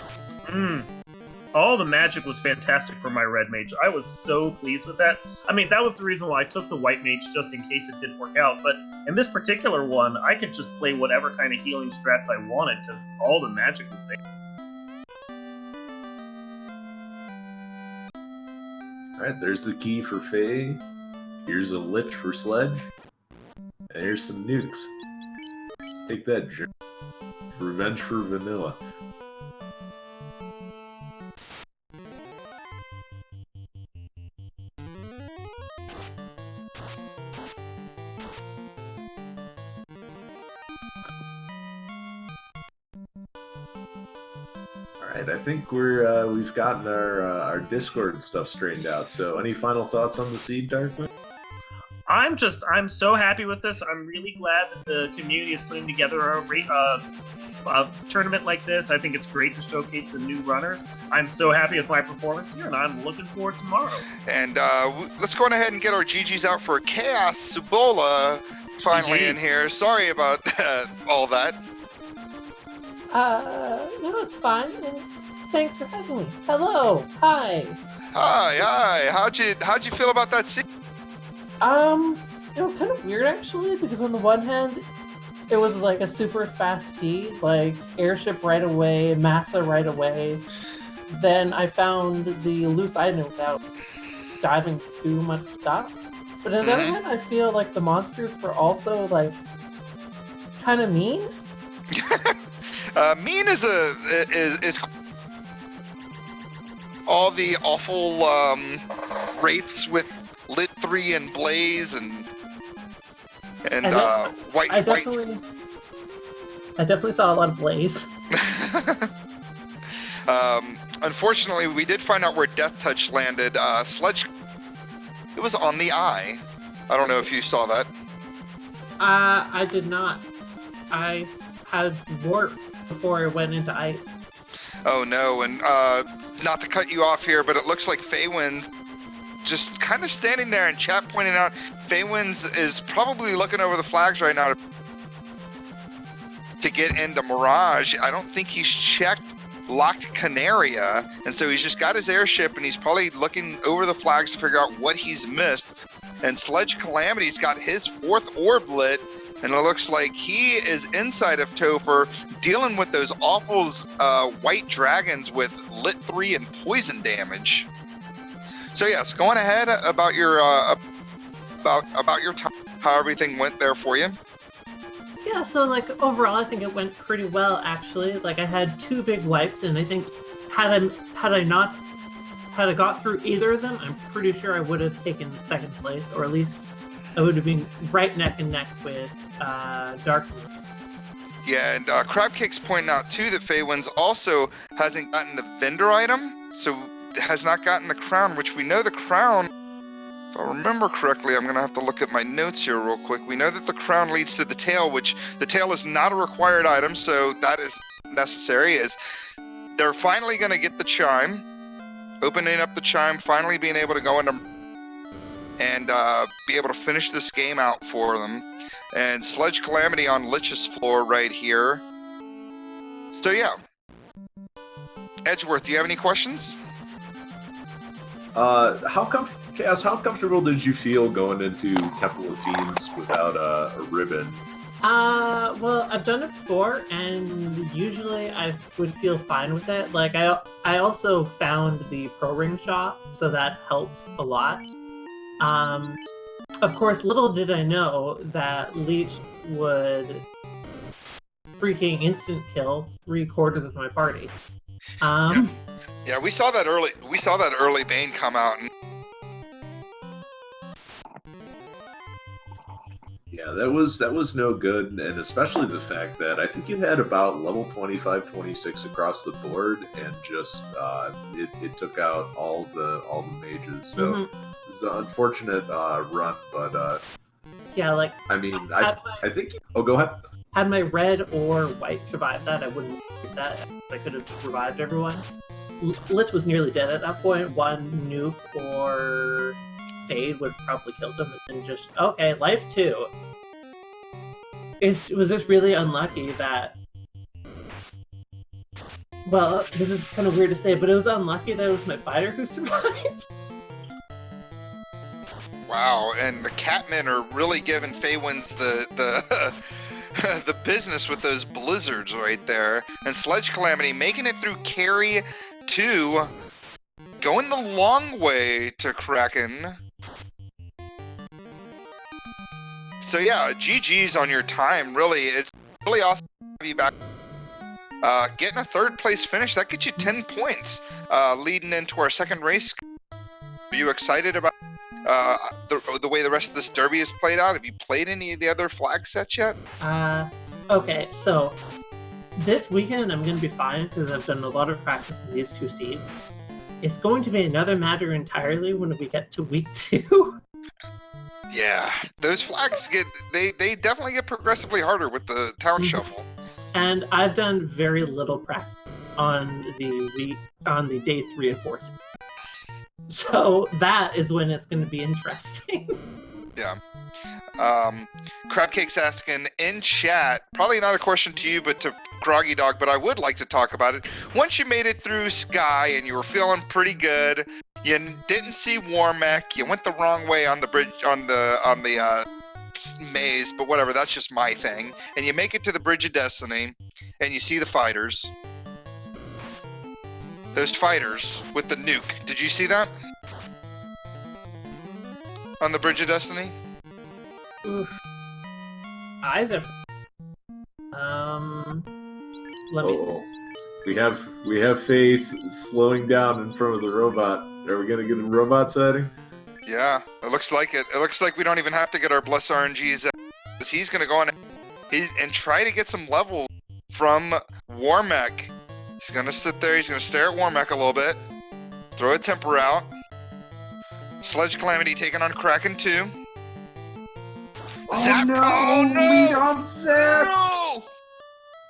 S3: All the magic was fantastic for my Red Mage. I was so pleased with that. I mean, that was the reason why I took the White Mage, just in case it didn't work out. But in this particular one, I could just play whatever kind of healing strats I wanted, because all the magic was there.
S2: Alright, there's the key for Faye. Here's a Lich for Sledge. And here's some nukes. Take that, jerk. Revenge for Vanilla. Alright, I think we've gotten our Discord stuff straightened out. So, any final thoughts on the seed, Darkman?
S3: I'm so happy with this. I'm really glad that the community is putting together a tournament like this. I think it's great to showcase the new runners. I'm so happy with my performance here, and I'm looking forward to tomorrow.
S1: And let's go on ahead and get our GGs out for Chaos Subola finally in here. Sorry about all that.
S4: No, it's fine. And thanks for having me. Hello. Hi.
S1: Hi. How'd you feel about that seed?
S4: It was kind of weird actually, because on the one hand, it was like a super fast seed, like airship right away, massa right away. Then I found the loose item without diving too much stuff. But on the other hand, I feel like the monsters were also like kind of mean.
S1: Mean is all the awful wraiths with Lit 3 and Blaze and White.
S4: I definitely saw a lot of Blaze.
S1: Unfortunately, we did find out where Death Touch landed. Sledge, it was on the eye. I don't know if you saw that.
S4: I did not. I had warp before I went into ice.
S1: Oh no, and not to cut you off here, but it looks like Faywin's just kind of standing there, and chat pointing out Faywin's is probably looking over the flags right now to get into Mirage. I don't think he's checked locked Canaria, and so he's just got his airship, and he's probably looking over the flags to figure out what he's missed. And Sledge Calamity's got his 4th orb lit, and it looks like he is inside of Topher, dealing with those awful white dragons with lit 3 and poison damage. So yes, going ahead about your about your time, how everything went there for you.
S4: Yeah, so like overall, I think it went pretty well actually. Like I had 2 big wipes, and I think had I got through either of them, I'm pretty sure I would have taken 2nd place, or at least I would have been right neck and neck with Dark.
S1: Yeah, and Crabcake's pointing out too that Feywinds also hasn't gotten the vendor item, so has not gotten the crown, which we know the crown. If I remember correctly, I'm going to have to look at my notes here real quick. We know that the crown leads to the tail, which the tail is not a required item, so that is necessary. Is they're finally going to get the chime, opening up the chime, finally being able to go into and be able to finish this game out for them. And Sledge Calamity on Lich's floor right here. So yeah. Edgeworth, do you have any questions?
S2: How comfortable did you feel going into Temple of Fiends without a ribbon?
S4: Well, I've done it before, and usually I would feel fine with it. Like, I also found the pro ring shop, so that helps a lot. Of course, little did I know that Leech would freaking instant kill 3/4 of my party.
S1: Yeah, we saw that early. We saw that early Bane come out, and
S2: Yeah, that was no good, and especially the fact that I think you had about level 25, 26 across the board, and just it took out all the mages. So it was an unfortunate run, but
S4: yeah, like
S2: I mean, I think. Oh, go ahead.
S4: had my red or white survived that, I wouldn't use that. I could have revived everyone. Lich was nearly dead at that point. One nuke or Fade would have probably killed him, and just okay, life 2. It was just really unlucky that. Well, this is kind of weird to say, but it was unlucky that it was my fighter who survived.
S1: wow, and the Catmen are really giving Feywinds the the business with those blizzards right there. And Sledge Calamity making it through Carry 2, going the long way to Kraken. So yeah, GG's on your time, really. It's really awesome to have you back. Getting a 3rd place finish, that gets you 10 points leading into our 2nd race. Are you excited about the way the rest of this derby is played out? Have you played any of the other flag sets yet?
S4: Okay, so this weekend I'm going to be fine because I've done a lot of practice with these 2 seeds. It's going to be another matter entirely when we get to week 2.
S1: Yeah, those flags they definitely get progressively harder with the town shuffle.
S4: And I've done very little practice on the day 3 and 4 seeds. So that is when it's going to be interesting.
S1: Yeah. Crabcake's asking in chat, probably not a question to you, but to Groggy Dog, but I would like to talk about it. Once you made it through Sky and you were feeling pretty good, you didn't see Warmech, you went the wrong way on the bridge, on the maze, but whatever, that's just my thing. And you make it to the Bridge of Destiny, and you see the fighters. Those fighters with the nuke. Did you see that? On the Bridge of Destiny?
S4: Oof. Eyes are... Let me...
S2: Oh, we have Face slowing down in front of the robot. Are we gonna get a robot sighting?
S1: Yeah, it looks like it. It looks like we don't even have to get our Bless RNGs. He's gonna go on and try to get some levels from Warmech. He's gonna sit there, he's gonna stare at Warmech a little bit. Throw a temper out. Sledge Calamity taking on Kraken 2.
S2: Oh
S1: Zap!
S2: no!
S1: Oh no!
S2: Lead offset!
S1: No!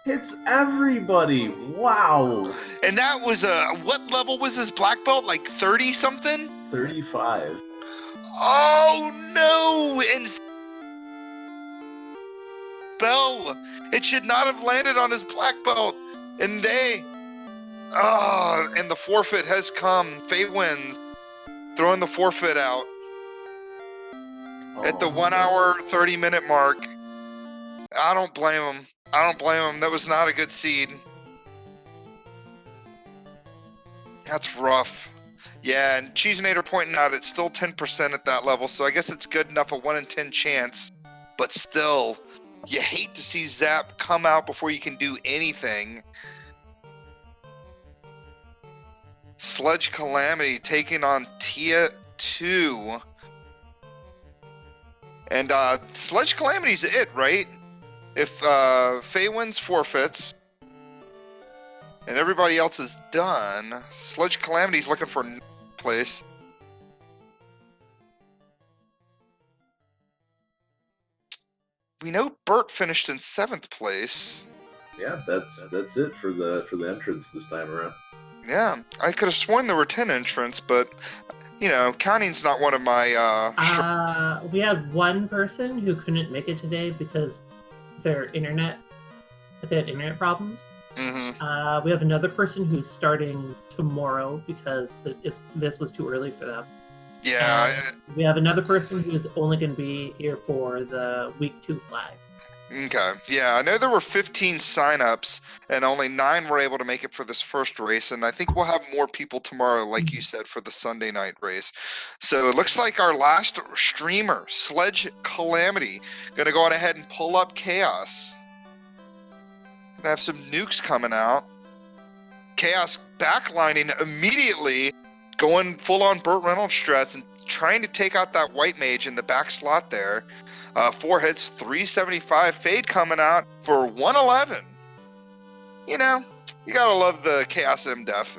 S2: It's everybody! Wow!
S1: And that was what level was his black belt? Like 30 something?
S2: 35.
S1: Oh no! And spell! It should not have landed on his black belt. And Oh, and the forfeit has come. Faye wins, throwing the forfeit out at the 1 hour, 30-minute mark. I don't blame him. That was not a good seed. That's rough. Yeah, and Cheesenator pointing out it's still 10% at that level, so I guess it's good enough, a 1 in 10 chance. But still, you hate to see Zap come out before you can do anything. Sludge Calamity taking on Tia 2. And Sludge Calamity's it, right? If Faye wins forfeits and everybody else is done, Sludge Calamity's looking for place. We know Bert finished in 7th place.
S2: Yeah, that's it for the entrance this time around.
S1: Yeah, I could have sworn there were 10 entrants, but you know, counting's not one of my.
S4: We had one person who couldn't make it today because they had internet problems.
S1: Mm-hmm.
S4: We have another person who's starting tomorrow because this was too early for them.
S1: Yeah.
S4: We have another person who's only going to be here for the week 2 flag.
S1: Okay. Yeah, I know there were 15 signups, and only 9 were able to make it for this first race, and I think we'll have more people tomorrow, like you said, for the Sunday night race. So it looks like our last streamer, Sledge Calamity, gonna go on ahead and pull up Chaos. Gonna have some nukes coming out. Chaos backlining immediately, going full on Burt Reynolds strats and trying to take out that white mage in the back slot there. 4 hits, 375. Fade coming out for 111. You know, you gotta love the Chaos M-Def.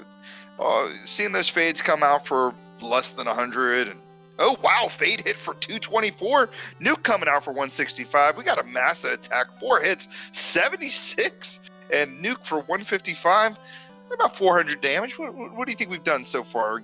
S1: Seeing those fades come out for less than 100. And oh, wow, fade hit for 224. Nuke coming out for 165. We got a Massa attack. 4 hits, 76. And Nuke for 155. About 400 damage. What do you think we've done so far?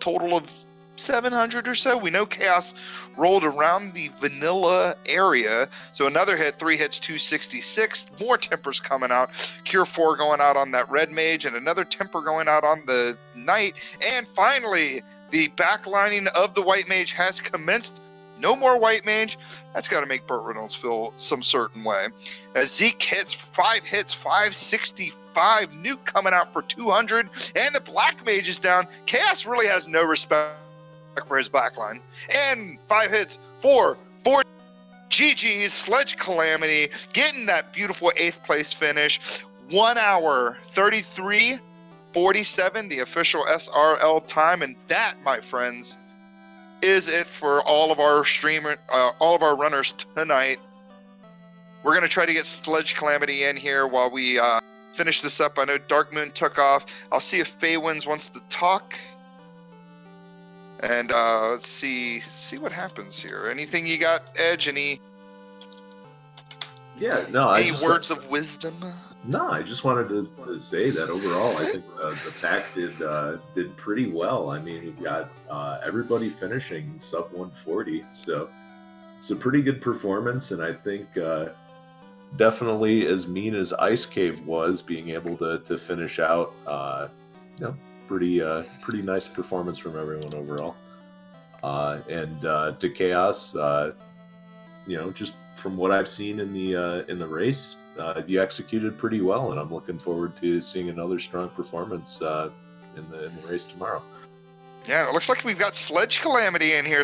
S1: Total of 700 or so. We know Chaos rolled around the vanilla area, so another hit, 3 hits, 266. More tempers coming out. Cure 4 going out on that red mage, and another temper going out on the knight. And finally, the backlining of the white mage has commenced. No more white mage. That's got to make Burt Reynolds feel some certain way. As Zeke hits 5 hits, 565. Nuke coming out for 200, and the black mage is down. Chaos really has no respect for his backline. And 5 hits, 4 GG's. Sledge Calamity getting that beautiful 8th place finish. 1 hour 33:47, the official SRL time. And that, my friends, is it for all of our all of our runners tonight. We're gonna try to get Sledge Calamity in here while we finish this up. I know Dark Moon took off. I'll see if Faywins wants to talk. And let's see what happens here. Anything you got, Edge? Any words of wisdom?
S2: No, I just wanted to say that overall, I think the pack did pretty well. I mean, we got everybody finishing sub 140, so it's a pretty good performance, and I think definitely as mean as Ice Cave was, being able to finish out, pretty nice performance from everyone overall. And to Chaos, just from what I've seen in the race, you executed pretty well, and I'm looking forward to seeing another strong performance in the race tomorrow.
S1: Yeah, it looks like we've got Sledge Calamity in here.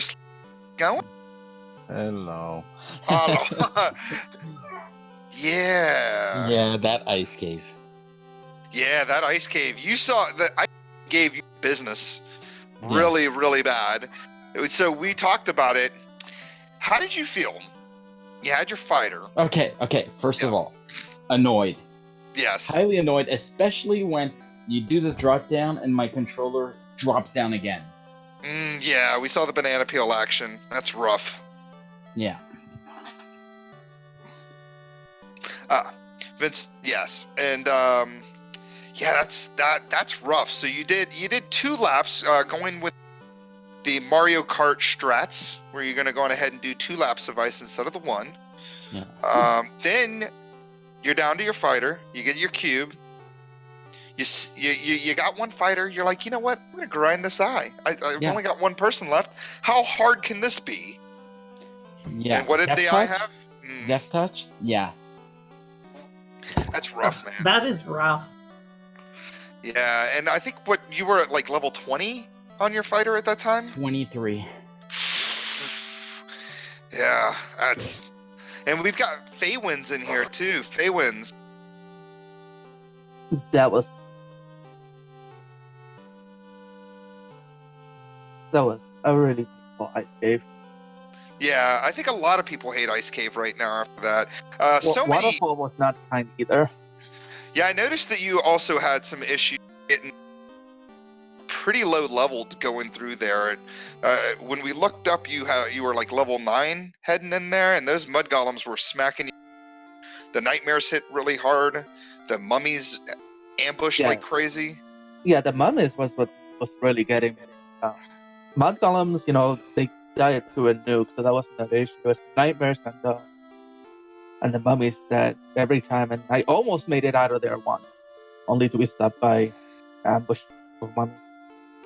S1: Going?
S5: Hello.
S1: Yeah.
S5: Yeah, that ice cave.
S1: Yeah, that ice cave. You saw that I gave you business really, really bad. So we talked about it. How did you feel? You had your fighter.
S5: Okay. First of all, annoyed.
S1: Yes.
S5: Highly annoyed, especially when you do the drop down and my controller drops down again.
S1: Yeah, we saw the banana peel action. That's rough.
S5: Yeah.
S1: Vince, yes. And that's rough. So you did 2 laps going with the Mario Kart strats, where you're going to go on ahead and do 2 laps of ice instead of the 1.
S5: Yeah.
S1: Then you're down to your fighter. You get your cube. You got one fighter. You're like, you know what? I'm gonna grind this eye. I've
S5: Yeah.
S1: only got one person left. How hard can this be?
S5: Yeah.
S1: And what did
S5: Death
S1: the eye
S5: touch?
S1: have?
S5: Death touch? Yeah.
S1: That's rough, man.
S4: That is rough.
S1: Yeah, and I think what you were at like level 20 on your fighter at that time.
S5: 23.
S1: Yeah, that's. And we've got Feywinds in here too. Feywinds.
S6: That was a really painful ice cave.
S1: Yeah, I think a lot of people hate Ice Cave right now after that. So many.
S6: Waterfall was not kind either.
S1: Yeah, I noticed that you also had some issues getting pretty low leveled going through there. When we looked up, you were like level 9 heading in there, and those mud golems were smacking you. The nightmares hit really hard. The mummies ambushed
S6: Yeah.
S1: like crazy.
S6: Yeah, the mummies was what was really getting me. Mud golems, they died to a nuke, so that wasn't an issue. It was nightmares and the mummies that every time, and I almost made it out of there once, only to be stopped by ambush of mummies.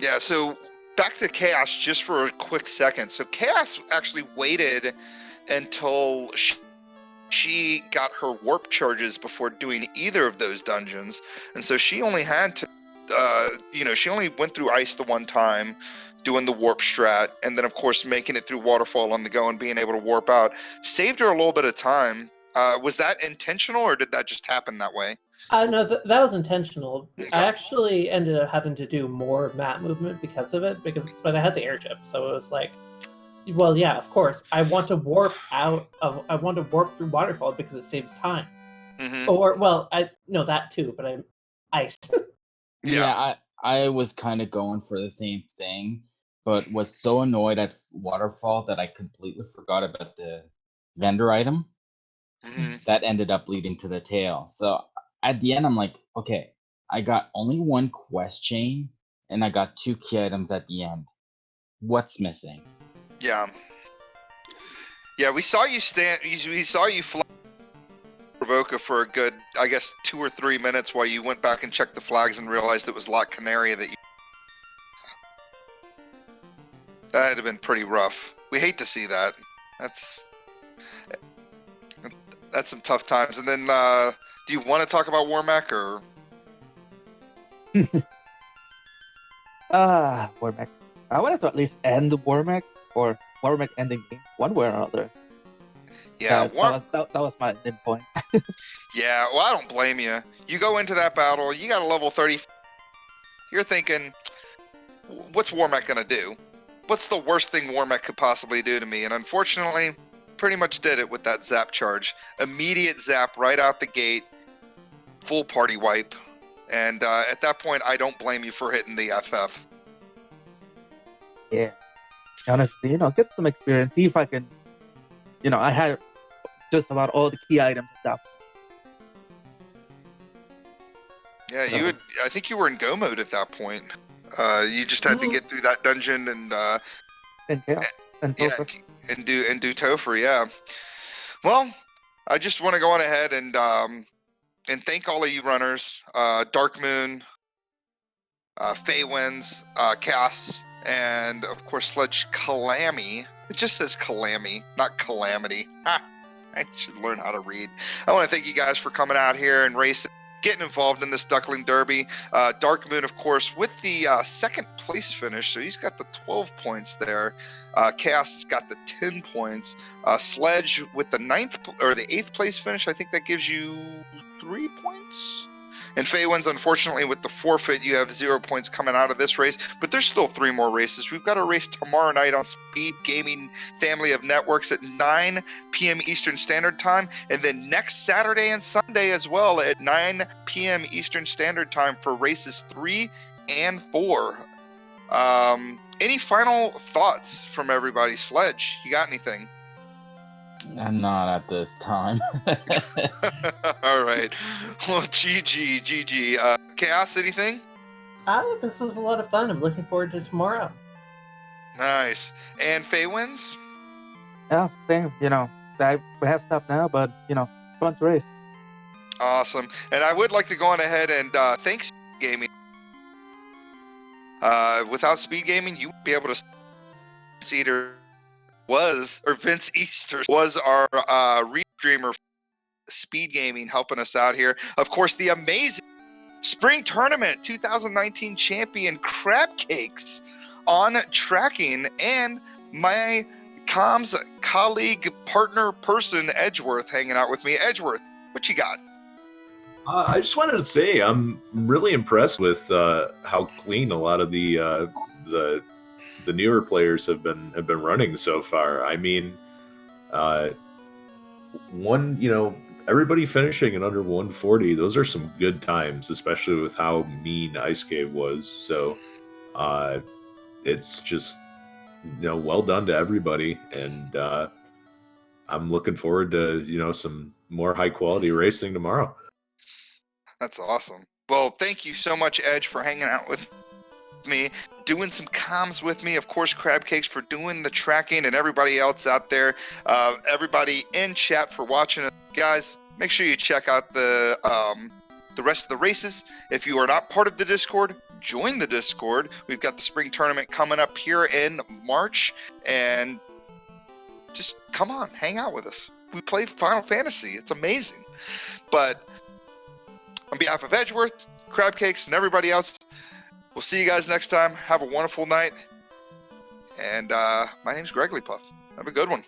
S1: Yeah, so back to Chaos just for a quick second. So Chaos actually waited until she got her warp charges before doing either of those dungeons. And so she only had to, she only went through ice the one time, doing the warp strat, and then of course making it through Waterfall on the go and being able to warp out. Saved her a little bit of time. Was that intentional, or did that just happen that way?
S4: No, that was intentional.
S1: Okay.
S4: I actually ended up having to do more map movement because of it, but I had the airship, so it was like, well, yeah, of course, I want to warp through Waterfall because it saves time.
S1: Mm-hmm.
S4: Or, well, that too, but I'm ice.
S1: Yeah.
S5: I was kind of going for the same thing, but was so annoyed at Waterfall that I completely forgot about the vendor item.
S1: Mm-hmm.
S5: That ended up leading to the tail. So at the end, I'm like, okay, I got only one quest chain, and I got 2 key items at the end. What's missing?
S1: Yeah. Yeah, we saw you fly Provoca for a good, I guess, 2 or 3 minutes while you went back and checked the flags and realized it was Lot Canaria that you. That'd have been pretty rough. We hate to see that. That's some tough times. And then, do you want to talk about Warmac or?
S6: Warmac. I wanted to at least end the Warmac or Warmac ending game one way or another.
S1: Yeah,
S6: that was my end point.
S1: Yeah, well, I don't blame you. You go into that battle, you got a level 30. You're thinking, what's Warmac gonna do? What's the worst thing Warmac could possibly do to me? And unfortunately, pretty much did it with that zap charge. Immediate zap right out the gate, full party wipe. And at that point, I don't blame you for hitting the FF.
S6: Yeah. Honestly, get some experience. See if I can, I had just about all the key items and stuff.
S1: Yeah, I think you were in go mode at that point. You just had to get through that dungeon and
S6: Chaos. And Topher.
S1: and do Topher. Yeah. Well, I just want to go on ahead and thank all of you runners, Dark Moon, Feywinds, Cass, and of course Sledge Calami. It just says Calami, not Calamity. Ha! I should learn how to read. I want to thank you guys for coming out here and racing, getting involved in this Duckling Derby. Dark Moon, of course, with the second place finish, so he's got the 12 points there. Chaos has got the 10 points. Sledge with the 8th place finish, I think that gives you 3 points. And Feywinds, unfortunately, with the forfeit, you have 0 points coming out of this race. But there's still 3 more races. We've got a race tomorrow night on Speed Gaming Family of Networks at 9 p.m. Eastern Standard Time. And then next Saturday and Sunday as well at 9 p.m. Eastern Standard Time for races 3 and 4. Any final thoughts from everybody? Sledge, you got anything?
S5: Not at this time.
S1: All right. Well, GG. Chaos, anything?
S4: This was a lot of fun. I'm looking forward to tomorrow.
S1: Nice. And Feywinds?
S6: Yeah, same. We have stuff now, but fun to race.
S1: Awesome. And I would like to go on ahead and thanks gaming. Without speed gaming, you would be able to see Vince Easter was our restreamer speed gaming, helping us out here. Of course, the amazing Spring Tournament 2019 champion Crab Cakes on tracking, and my comms colleague, partner, person, Edgeworth, hanging out with me. Edgeworth, what you got?
S2: I just wanted to say I'm really impressed with how clean a lot of the newer players have been running so far. I mean, everybody finishing in under 140. Those are some good times, especially with how mean Ice Cave was. So it's just well done to everybody, and I'm looking forward to some more high quality racing tomorrow.
S1: That's awesome. Well, thank you so much, Edge, for hanging out with me, doing some comms with me. Of course, Crab Cakes for doing the tracking, and everybody else out there, everybody in chat for watching. Guys, make sure you check out the rest of the races. If you are not part of the Discord, join the Discord. We've got the spring tournament coming up here in March, and just come on, hang out with us. We play Final Fantasy. It's amazing. But on behalf of Edgeworth, Crab Cakes, and everybody else, we'll see you guys next time. Have a wonderful night. And my name's Gregory Puff. Have a good one.